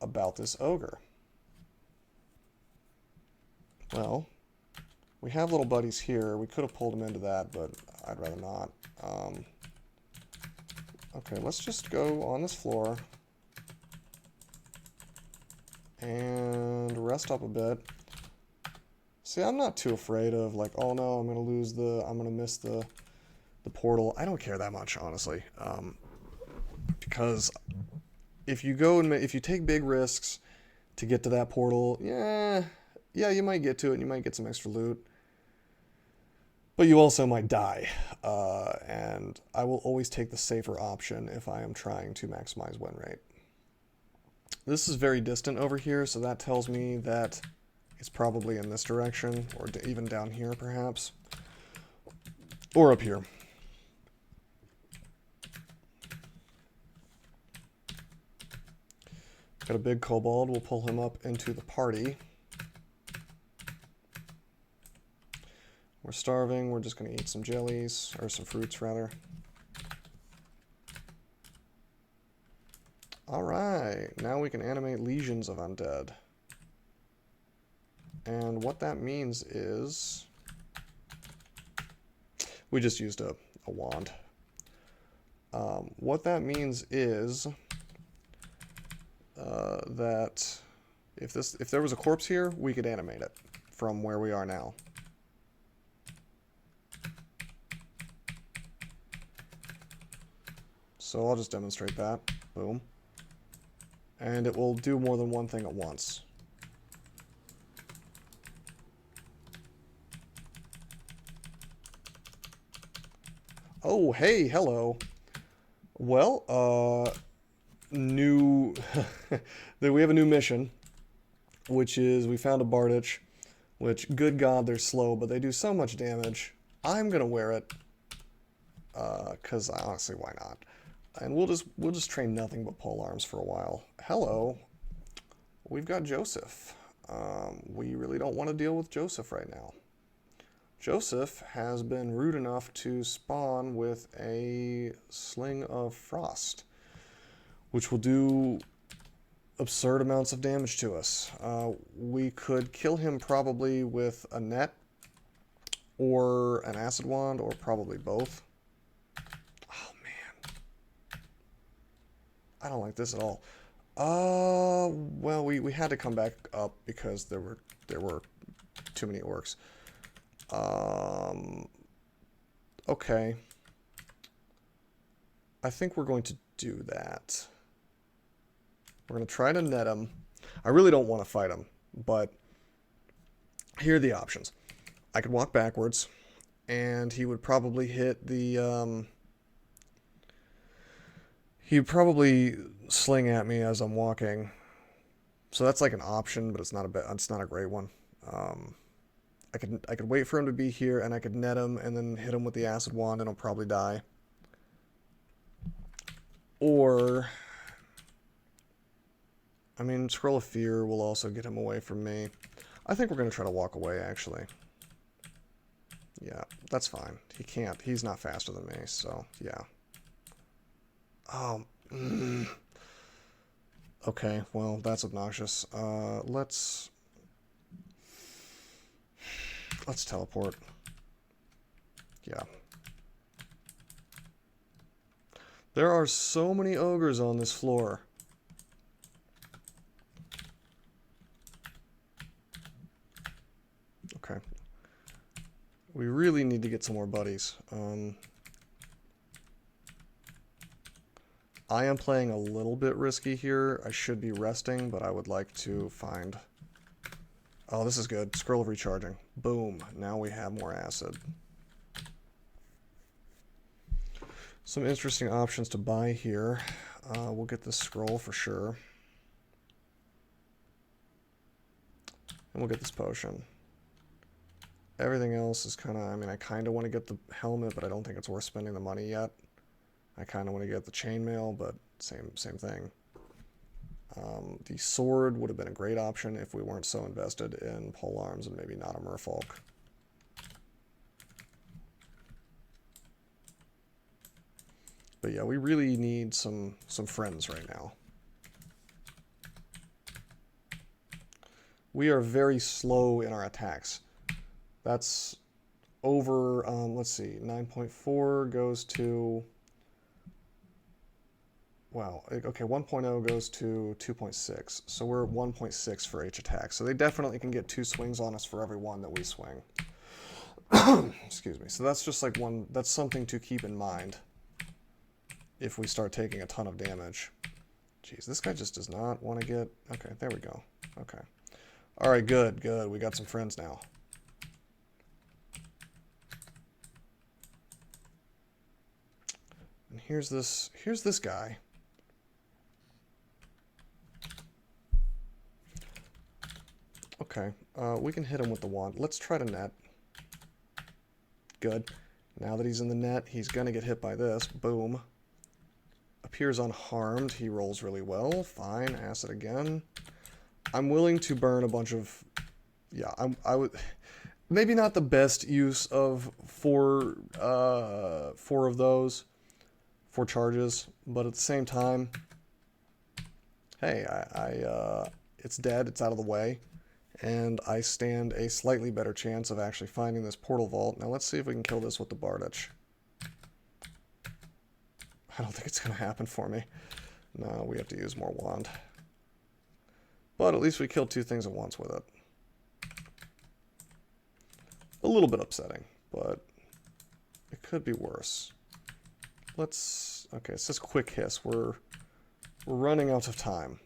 about this ogre? Well, we have little buddies here. We could have pulled him into that, but I'd rather not. Okay, let's just go on this floor and rest up a bit. See, I'm not too afraid of like, oh no, I'm gonna miss the portal. I don't care that much, honestly, because if you take big risks to get to that portal, yeah, you might get to it and you might get some extra loot, but you also might die. And I will always take the safer option if I am trying to maximize win rate. This is very distant over here, so that tells me that it's probably in this direction, or even down here, perhaps. Or up here. Got a big kobold. We'll pull him up into the party. We're starving. We're just going to eat some jellies, or some fruits, rather. Alright, now we can animate Lesions of Undead. And what that means is... we just used a wand. What that means is that if there was a corpse here, we could animate it from where we are now. So I'll just demonstrate that. Boom. And it will do more than one thing at once. Oh, hey, hello. Well, we have a new mission, which is we found a Bardich, which, good God, they're slow, but they do so much damage. I'm gonna wear it, because honestly, why not? And we'll just train nothing but pole arms for a while. Hello, we've got Joseph. We really don't want to deal with Joseph right now. Joseph has been rude enough to spawn with a Sling of Frost, which will do absurd amounts of damage to us. We could kill him probably with a net or an acid wand, or probably both. Oh man, I don't like this at all. Well, we had to come back up because there were too many orcs. Okay. I think we're going to do that. We're going to try to net him. I really don't want to fight him, but here are the options. I could walk backwards, and he would probably hit the, he'd probably sling at me as I'm walking. So that's like an option, but it's not a great one. I could wait for him to be here, and I could net him and then hit him with the acid wand, and he'll probably die. Or, I mean, Scroll of Fear will also get him away from me. I think we're going to try to walk away, actually. Yeah, that's fine. He can't. He's not faster than me, so, yeah. Okay, well, that's obnoxious. Let's teleport. Yeah. There are so many ogres on this floor. Okay. We really need to get some more buddies. I am playing a little bit risky here. I should be resting, but I would like to find... Oh, this is good. Scroll of Recharging. Boom. Now we have more acid. Some interesting options to buy here. We'll get this scroll for sure. And we'll get this potion. Everything else is kind of... I mean, I kind of want to get the helmet, but I don't think it's worth spending the money yet. I kind of want to get the chainmail, but same thing. The sword would have been a great option if we weren't so invested in polearms and maybe not a merfolk. But yeah, we really need some friends right now. We are very slow in our attacks. That's over, let's see, 9.4 goes to... Wow, okay, 1.0 goes to 2.6, so we're at 1.6 for each attack. So they definitely can get 2 swings on us for every one that we swing. Excuse me. So that's just like that's something to keep in mind if we start taking a ton of damage. Jeez, this guy just does not want to get... Okay, there we go. Okay. All right, good. We got some friends now. And here's this guy. Okay, we can hit him with the wand. Let's try to net. Good. Now that he's in the net, he's going to get hit by this. Boom. Appears unharmed. He rolls really well. Fine. Acid again. I'm willing to burn a bunch of... Yeah, I would... Maybe not the best use of four of those. 4 charges. But at the same time... Hey, it's dead. It's out of the way. And I stand a slightly better chance of actually finding this portal vault. Now let's see if we can kill this with the Bardich. I don't think it's going to happen for me. No, we have to use more wand. But at least we killed 2 things at once with it. A little bit upsetting, but it could be worse. Let's... Okay, it says quick hiss. We're running out of time.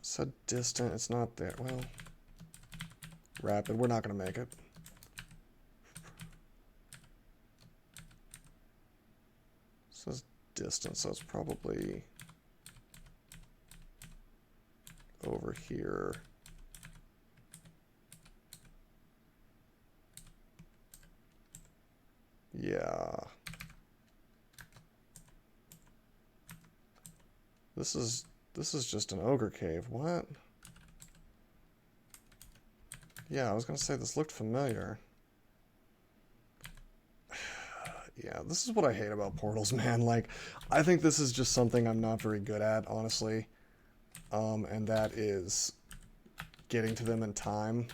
Said distant, it's not there. Well, rapid, we're not going to make it. It says distant, so it's probably over here. Yeah. This is just an ogre cave. What? Yeah, I was gonna say this looked familiar. Yeah, this is what I hate about portals, man. Like, I think this is just something I'm not very good at, honestly. And that is getting to them in time.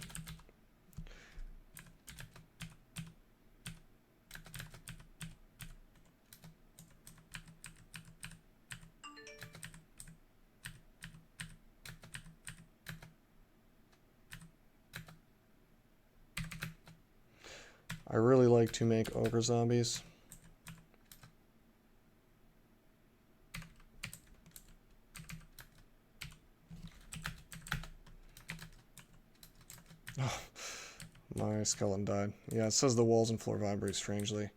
I really like to make ogre zombies. Oh, my skeleton died. Yeah, it says the walls and floor vibrate strangely.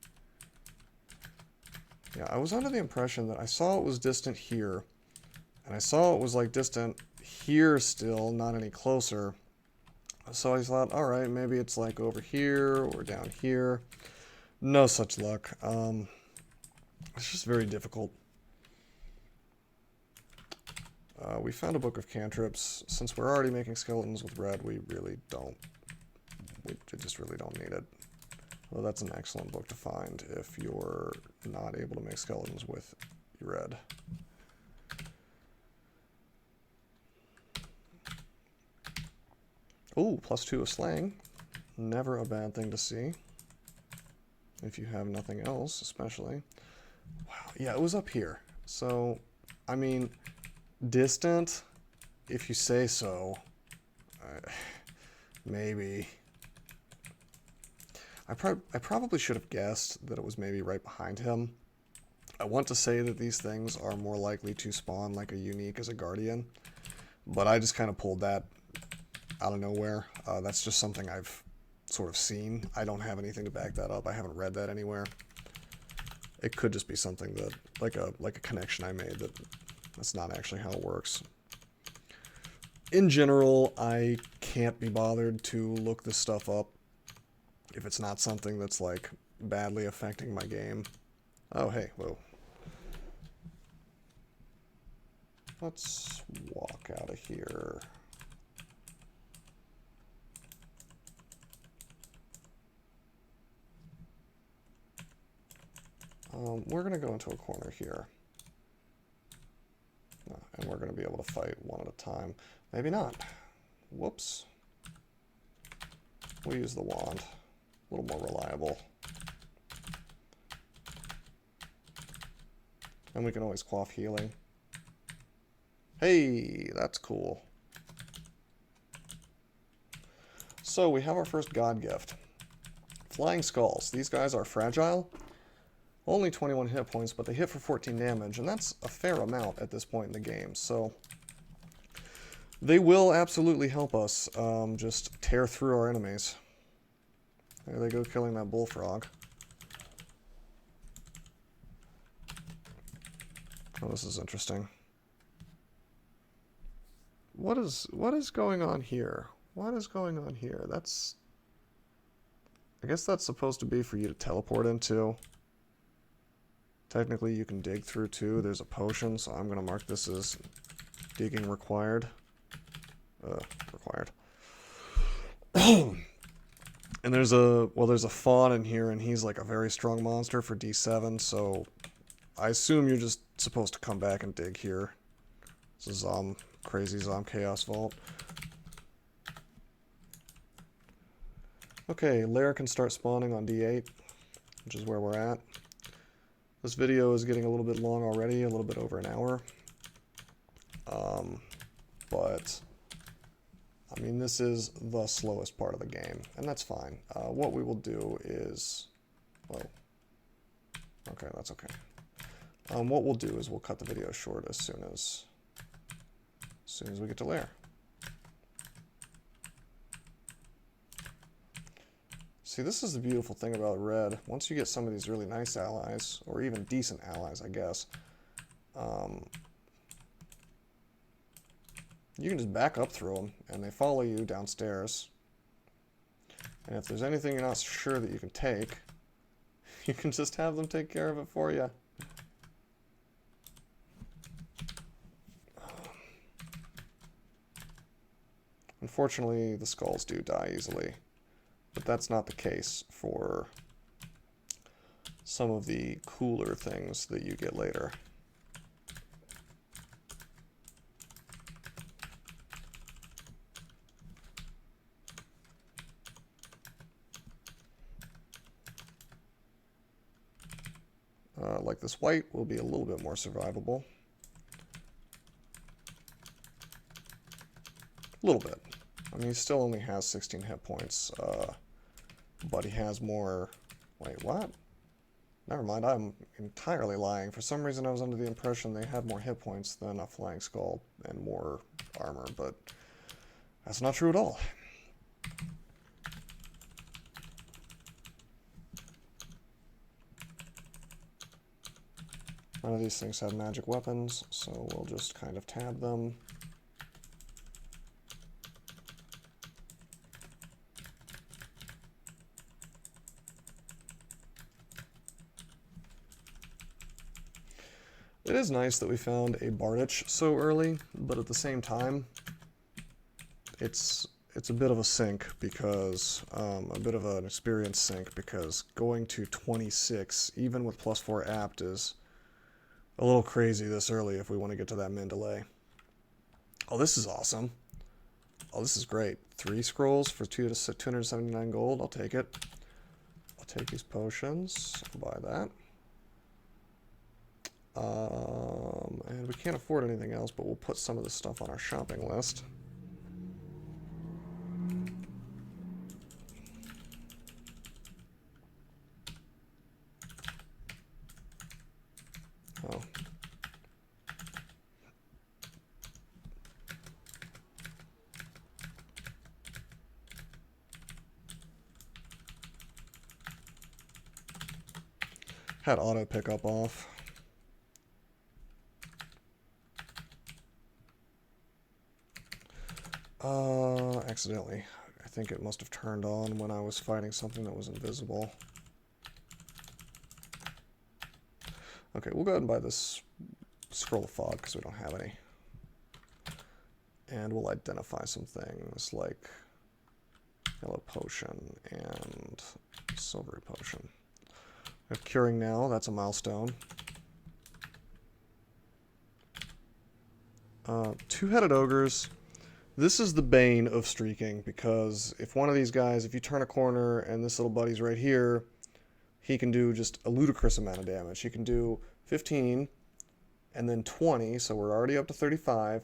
Yeah, I was under the impression that I saw it was distant here. And I saw it was like distant here still, not any closer. So I thought, alright, maybe it's like over here or down here. No such luck. It's just very difficult. We found a book of cantrips. Since we're already making skeletons with red, we really don't. We just really don't need it. Well, that's an excellent book to find if you're not able to make skeletons with red. Ooh, +2 of slaying. Never a bad thing to see. If you have nothing else, especially. Wow, yeah, it was up here. So, I mean, distant, if you say so. Maybe. I probably should have guessed that it was maybe right behind him. I want to say that these things are more likely to spawn like a unique as a guardian, but I just kind of pulled that out of nowhere. That's just something I've sort of seen. I don't have anything to back that up. I haven't read that anywhere. It could just be something that, like a connection I made, that's not actually how it works. In general, I can't be bothered to look this stuff up if it's not something that's like badly affecting my game. Oh, hey, whoa. Let's walk out of here. We're going to go into a corner here. And we're going to be able to fight one at a time. Maybe not. Whoops. We'll use the wand. A little more reliable. And we can always quaff healing. Hey, that's cool. So we have our first god gift. Flying Skulls. These guys are fragile. Only 21 hit points, but they hit for 14 damage, and that's a fair amount at this point in the game. So they will absolutely help us just tear through our enemies. There they go, killing that bullfrog. Oh, this is interesting. What is going on here? What is going on here? That's... I guess that's supposed to be for you to teleport into. Technically, you can dig through too. There's a potion, so I'm going to mark this as digging required. Required. And there's a fawn in here, and he's like a very strong monster for D7, so I assume you're just supposed to come back and dig here. This is crazy Chaos Vault. Okay, Lair can start spawning on D8, which is where we're at. This video is getting a little bit long already, a little bit over an hour. But, I mean, this is the slowest part of the game, and that's fine. What we will do is... Whoa. Okay, that's okay. What we'll do is we'll cut the video short as soon as we get to Lair. See, this is the beautiful thing about red. Once you get some of these really nice allies, or even decent allies, I guess, you can just back up through them, and they follow you downstairs. And if there's anything you're not sure that you can take, you can just have them take care of it for you. Unfortunately, the skulls do die easily. But that's not the case for some of the cooler things that you get later. Like this white will be a little bit more survivable. A little bit. I mean, he still only has 16 hit points, but he has more... Wait, what? Never mind, I'm entirely lying. For some reason I was under the impression they had more hit points than a Flying Skull and more armor, but that's not true at all. None of these things have magic weapons, so we'll just kind of tab them. It is nice that we found a Bardich so early, but at the same time, it's it's a bit of a sink because, a bit of an experience sink because going to 26, even with +4 apt, is a little crazy this early if we want to get to that min delay. Oh, this is awesome. Oh, this is great. 3 scrolls for 279 gold. I'll take it. I'll take these potions. I'll buy that. And we can't afford anything else, but we'll put some of this stuff on our shopping list. Oh. Had auto pickup off. Accidentally. I think it must have turned on when I was fighting something that was invisible. Okay, we'll go ahead and buy this scroll of fog because we don't have any. And we'll identify some things like yellow potion and silvery potion. We have curing now, that's a milestone. Two-headed ogres. This is the bane of streaking, because if one of these guys, if you turn a corner and this little buddy's right here, he can do just a ludicrous amount of damage. He can do 15, and then 20, so we're already up to 35,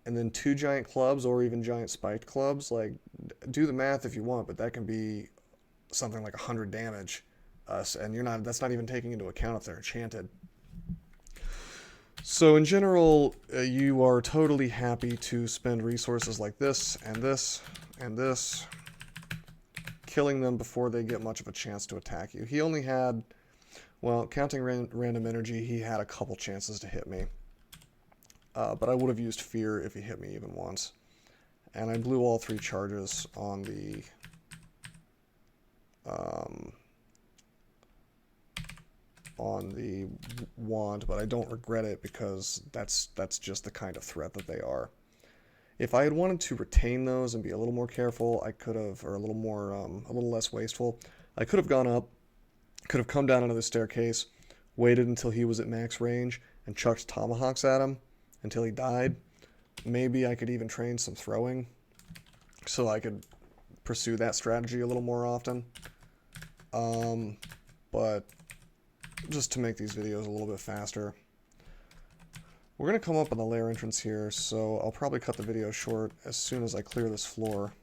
and then 2 giant clubs, or even giant spiked clubs. Like, do the math if you want, but that can be something like 100 damage. And that's not even taking into account if they're enchanted. So in general, you are totally happy to spend resources like this, and this, and this, killing them before they get much of a chance to attack you. He only had, well, counting random energy, he had a couple chances to hit me. But I would have used fear if he hit me even once. And I blew all 3 charges on the wand, but I don't regret it because that's just the kind of threat that they are. If I had wanted to retain those and be a little more careful, I could have, or a little less wasteful, I could have gone up, could have come down another staircase, waited until he was at max range, and chucked tomahawks at him until he died. Maybe I could even train some throwing so I could pursue that strategy a little more often. But just to make these videos a little bit faster. We're going to come up on the lair entrance here, so I'll probably cut the video short as soon as I clear this floor.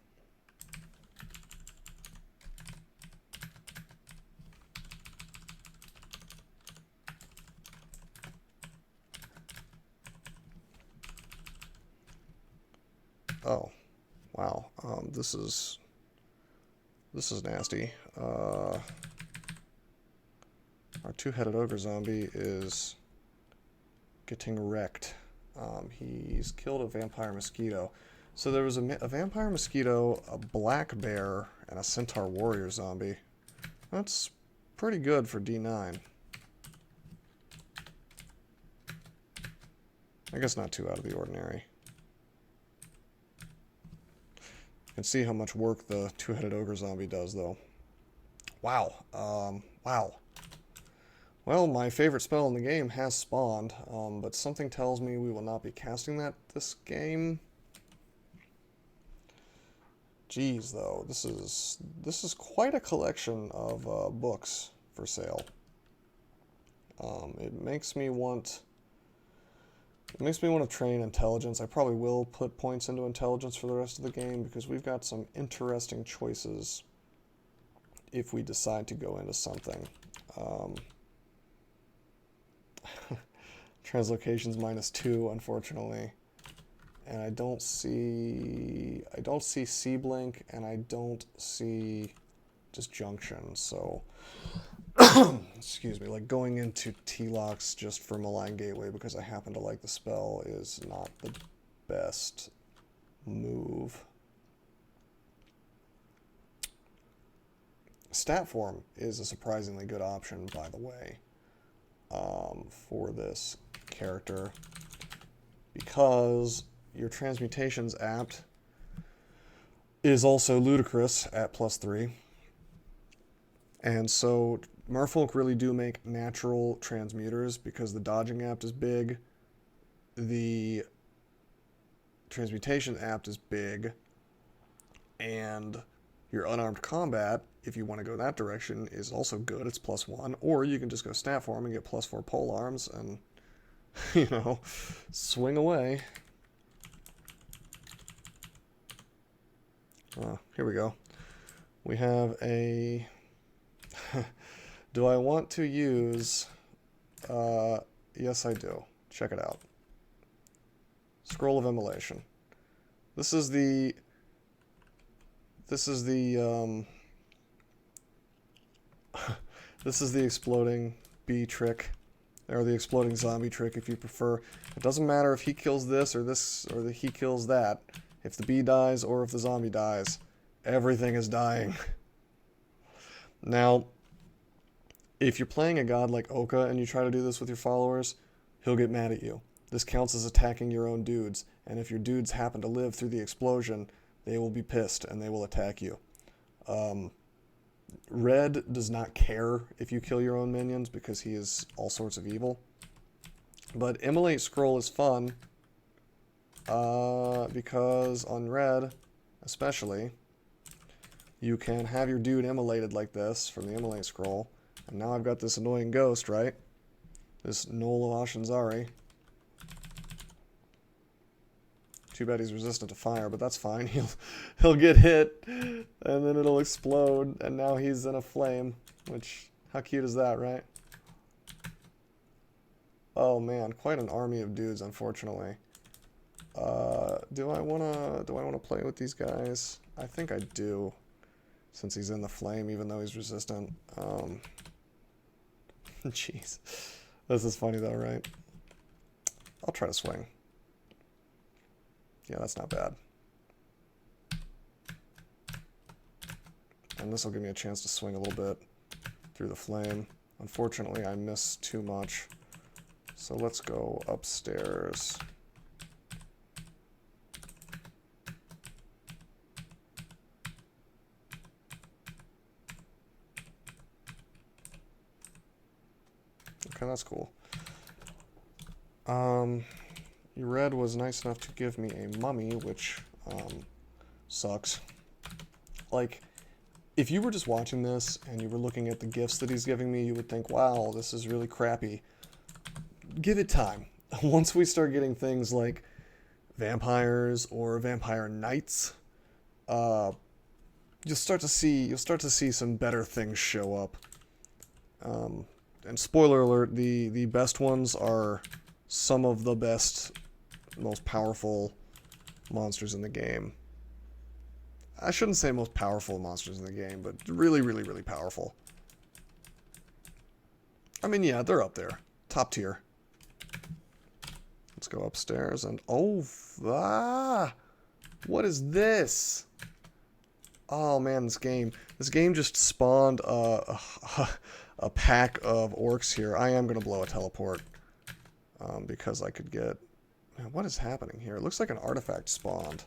Oh, wow. This is nasty. Our two-headed ogre zombie is getting wrecked. He's killed a vampire mosquito. So there was a vampire mosquito, a black bear, and a centaur warrior zombie. That's pretty good for D9. I guess not too out of the ordinary. You can see how much work the two-headed ogre zombie does, though. Wow. Wow. Well, my favorite spell in the game has spawned, but something tells me we will not be casting that this game. Jeez, though, this is quite a collection of books for sale. It makes me want to train intelligence. I probably will put points into intelligence for the rest of the game because we've got some interesting choices if we decide to go into something. Translocations -2, unfortunately, and I don't see C-Blink, and I don't see Disjunction, so excuse me, like going into T-Locks just for Malign Gateway because I happen to like the spell is not the best move. Stat Form is a surprisingly good option, by the way, for this character, because your transmutation's apt, is also ludicrous at +3. And so Merfolk really do make natural transmuters because the dodging apt is big, the transmutation apt is big, and your unarmed combat, if you want to go that direction, is also good. It's +1. Or you can just go snap form and get +4 pole arms and, you know, swing away. Here we go. We have a... Do I want to use... yes, I do. Check it out. Scroll of Immolation. This is the this is the exploding bee trick, or the exploding zombie trick if you prefer. It doesn't matter if he kills this or he kills that. If the bee dies or if the zombie dies, everything is dying. Now, if you're playing a god like Oka and you try to do this with your followers, he'll get mad at you. This counts as attacking your own dudes, and if your dudes happen to live through the explosion, they will be pissed and they will attack you. Red does not care if you kill your own minions because he is all sorts of evil. But Immolate Scroll is fun because on red, especially, you can have your dude immolated like this from the Immolate Scroll. And now I've got this annoying ghost, right? This Nola Ashanzari. Too bad he's resistant to fire, but that's fine. He'll get hit, and then it'll explode, and now he's in a flame. Which, how cute is that, right? Oh man, quite an army of dudes, unfortunately. Do I wanna play with these guys? I think I do, since he's in the flame, even though he's resistant. Jeez, this is funny though, right? I'll try to swing. Yeah, that's not bad. And this will give me a chance to swing a little bit through the flame. Unfortunately, I miss too much. So let's go upstairs. Okay, that's cool. Red was nice enough to give me a mummy, which sucks. Like, if you were just watching this and you were looking at the gifts that he's giving me, you would think, wow, this is really crappy. Give it time. Once we start getting things like vampires or vampire knights, you'll start to see some better things show up. And spoiler alert, the best ones are some of the best, most powerful monsters in the game. I shouldn't say most powerful monsters in the game, but really, really, really powerful. I mean, yeah, they're up there. Top tier. Let's go upstairs and... Oh, what is this? Oh, man, this game. This game just spawned a pack of orcs here. I am going to blow a teleport. Because I could get... Man, what is happening here? It looks like an artifact spawned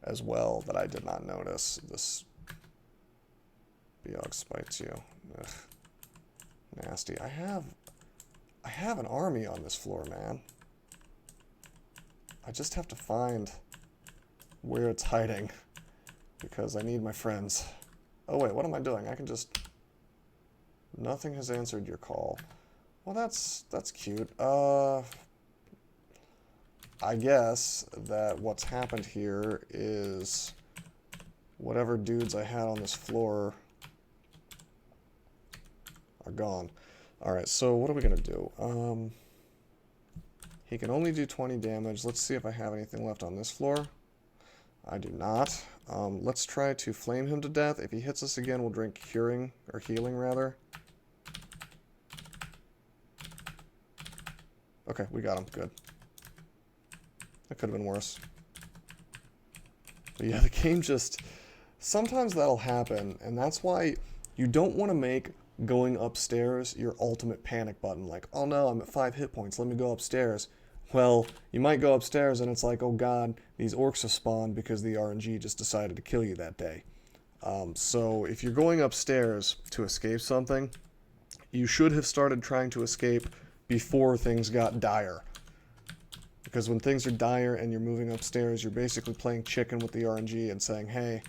as well that I did not notice. This Beog spites you. Ugh. Nasty. I have an army on this floor, man. I just have to find where it's hiding because I need my friends. Oh wait, what am I doing? I can just... Nothing has answered your call. Well, that's cute. I guess that what's happened here is whatever dudes I had on this floor are gone. Alright, so what are we going to do? He can only do 20 damage. Let's see if I have anything left on this floor. I do not. Let's try to flame him to death. If he hits us again, we'll drink healing, rather. Okay, we got him. Good. That could have been worse. But yeah, the game just... Sometimes that'll happen, and that's why you don't want to make going upstairs your ultimate panic button. Like, oh no, I'm at 5 hit points, let me go upstairs. Well, you might go upstairs and it's like, oh god, these orcs have spawned because the RNG just decided to kill you that day. So if you're going upstairs to escape something, you should have started trying to escape before things got dire. Because when things are dire and you're moving upstairs, you're basically playing chicken with the RNG and saying, hey,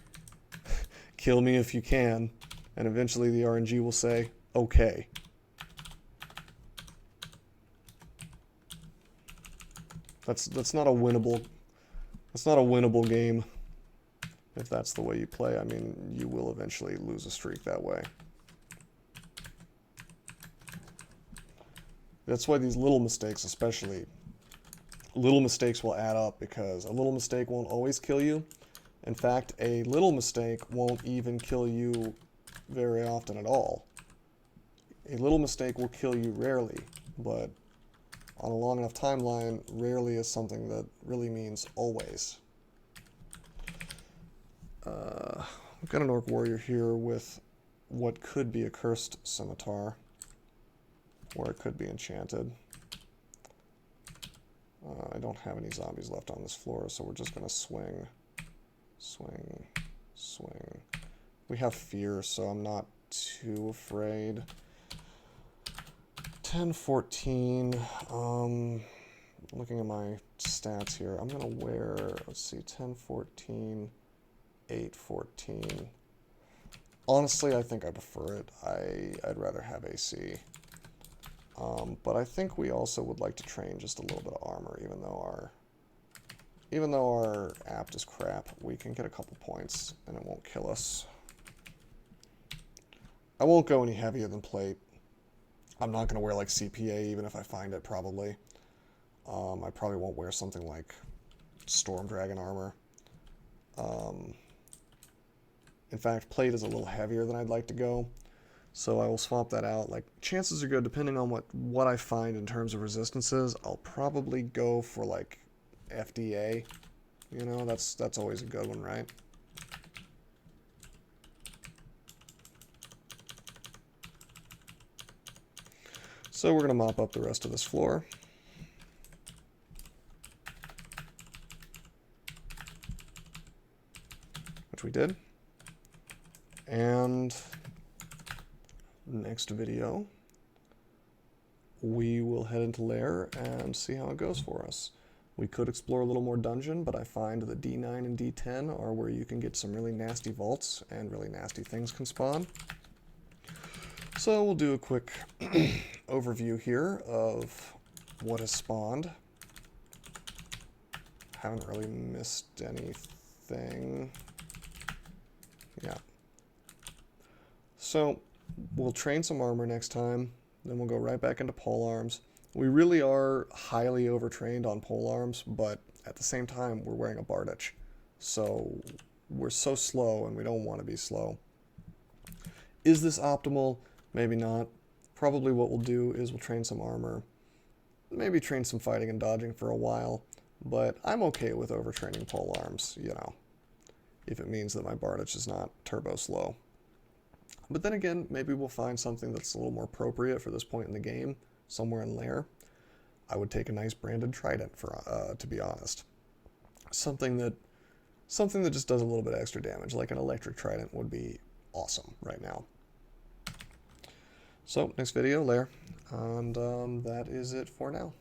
kill me if you can. And eventually the RNG will say, okay. That's not a winnable game if that's the way you play. I mean, you will eventually lose a streak that way. That's why these little mistakes, especially, little mistakes will add up, because a little mistake won't always kill you. In fact, a little mistake won't even kill you very often at all. A little mistake will kill you rarely, but on a long enough timeline, rarely is something that really means always. We've got an orc warrior here with what could be a cursed scimitar, or it could be enchanted. I don't have any zombies left on this floor, so we're just going to swing, swing, swing. We have fear, so I'm not too afraid. 10, 14, looking at my stats here, I'm going to wear, let's see, 10, 14, 8, 14. Honestly, I think I prefer it. I'd rather have AC. But I think we also would like to train just a little bit of armor, even though our apt is crap, we can get a couple points and it won't kill us. I won't go any heavier than plate. I'm not going to wear like CPA even if I find it, probably. I probably won't wear something like Storm Dragon armor. In fact, plate is a little heavier than I'd like to go, so I will swap that out. Like, chances are good, depending on what I find in terms of resistances, I'll probably go for like FDA. You know, that's always a good one, right? So we're going to mop up the rest of this floor. Which we did. And next video, we will head into Lair and see how it goes for us. We could explore a little more dungeon, but I find that D9 and D10 are where you can get some really nasty vaults and really nasty things can spawn. So we'll do a quick overview here of what has spawned. Haven't really missed anything. Yeah. So we'll train some armor next time, then we'll go right back into polearms. We really are highly overtrained on polearms, but at the same time we're wearing a Bardich. So we're so slow and we don't want to be slow. Is this optimal? Maybe not. Probably what we'll do is we'll train some armor, maybe train some fighting and dodging for a while, but I'm okay with overtraining polearms, you know, if it means that my Bardich is not turbo slow. But then again, maybe we'll find something that's a little more appropriate for this point in the game, somewhere in Lair. I would take a nice branded trident, to be honest. Something that just does a little bit extra damage, like an electric trident would be awesome right now. So, next video, Lair, and that is it for now.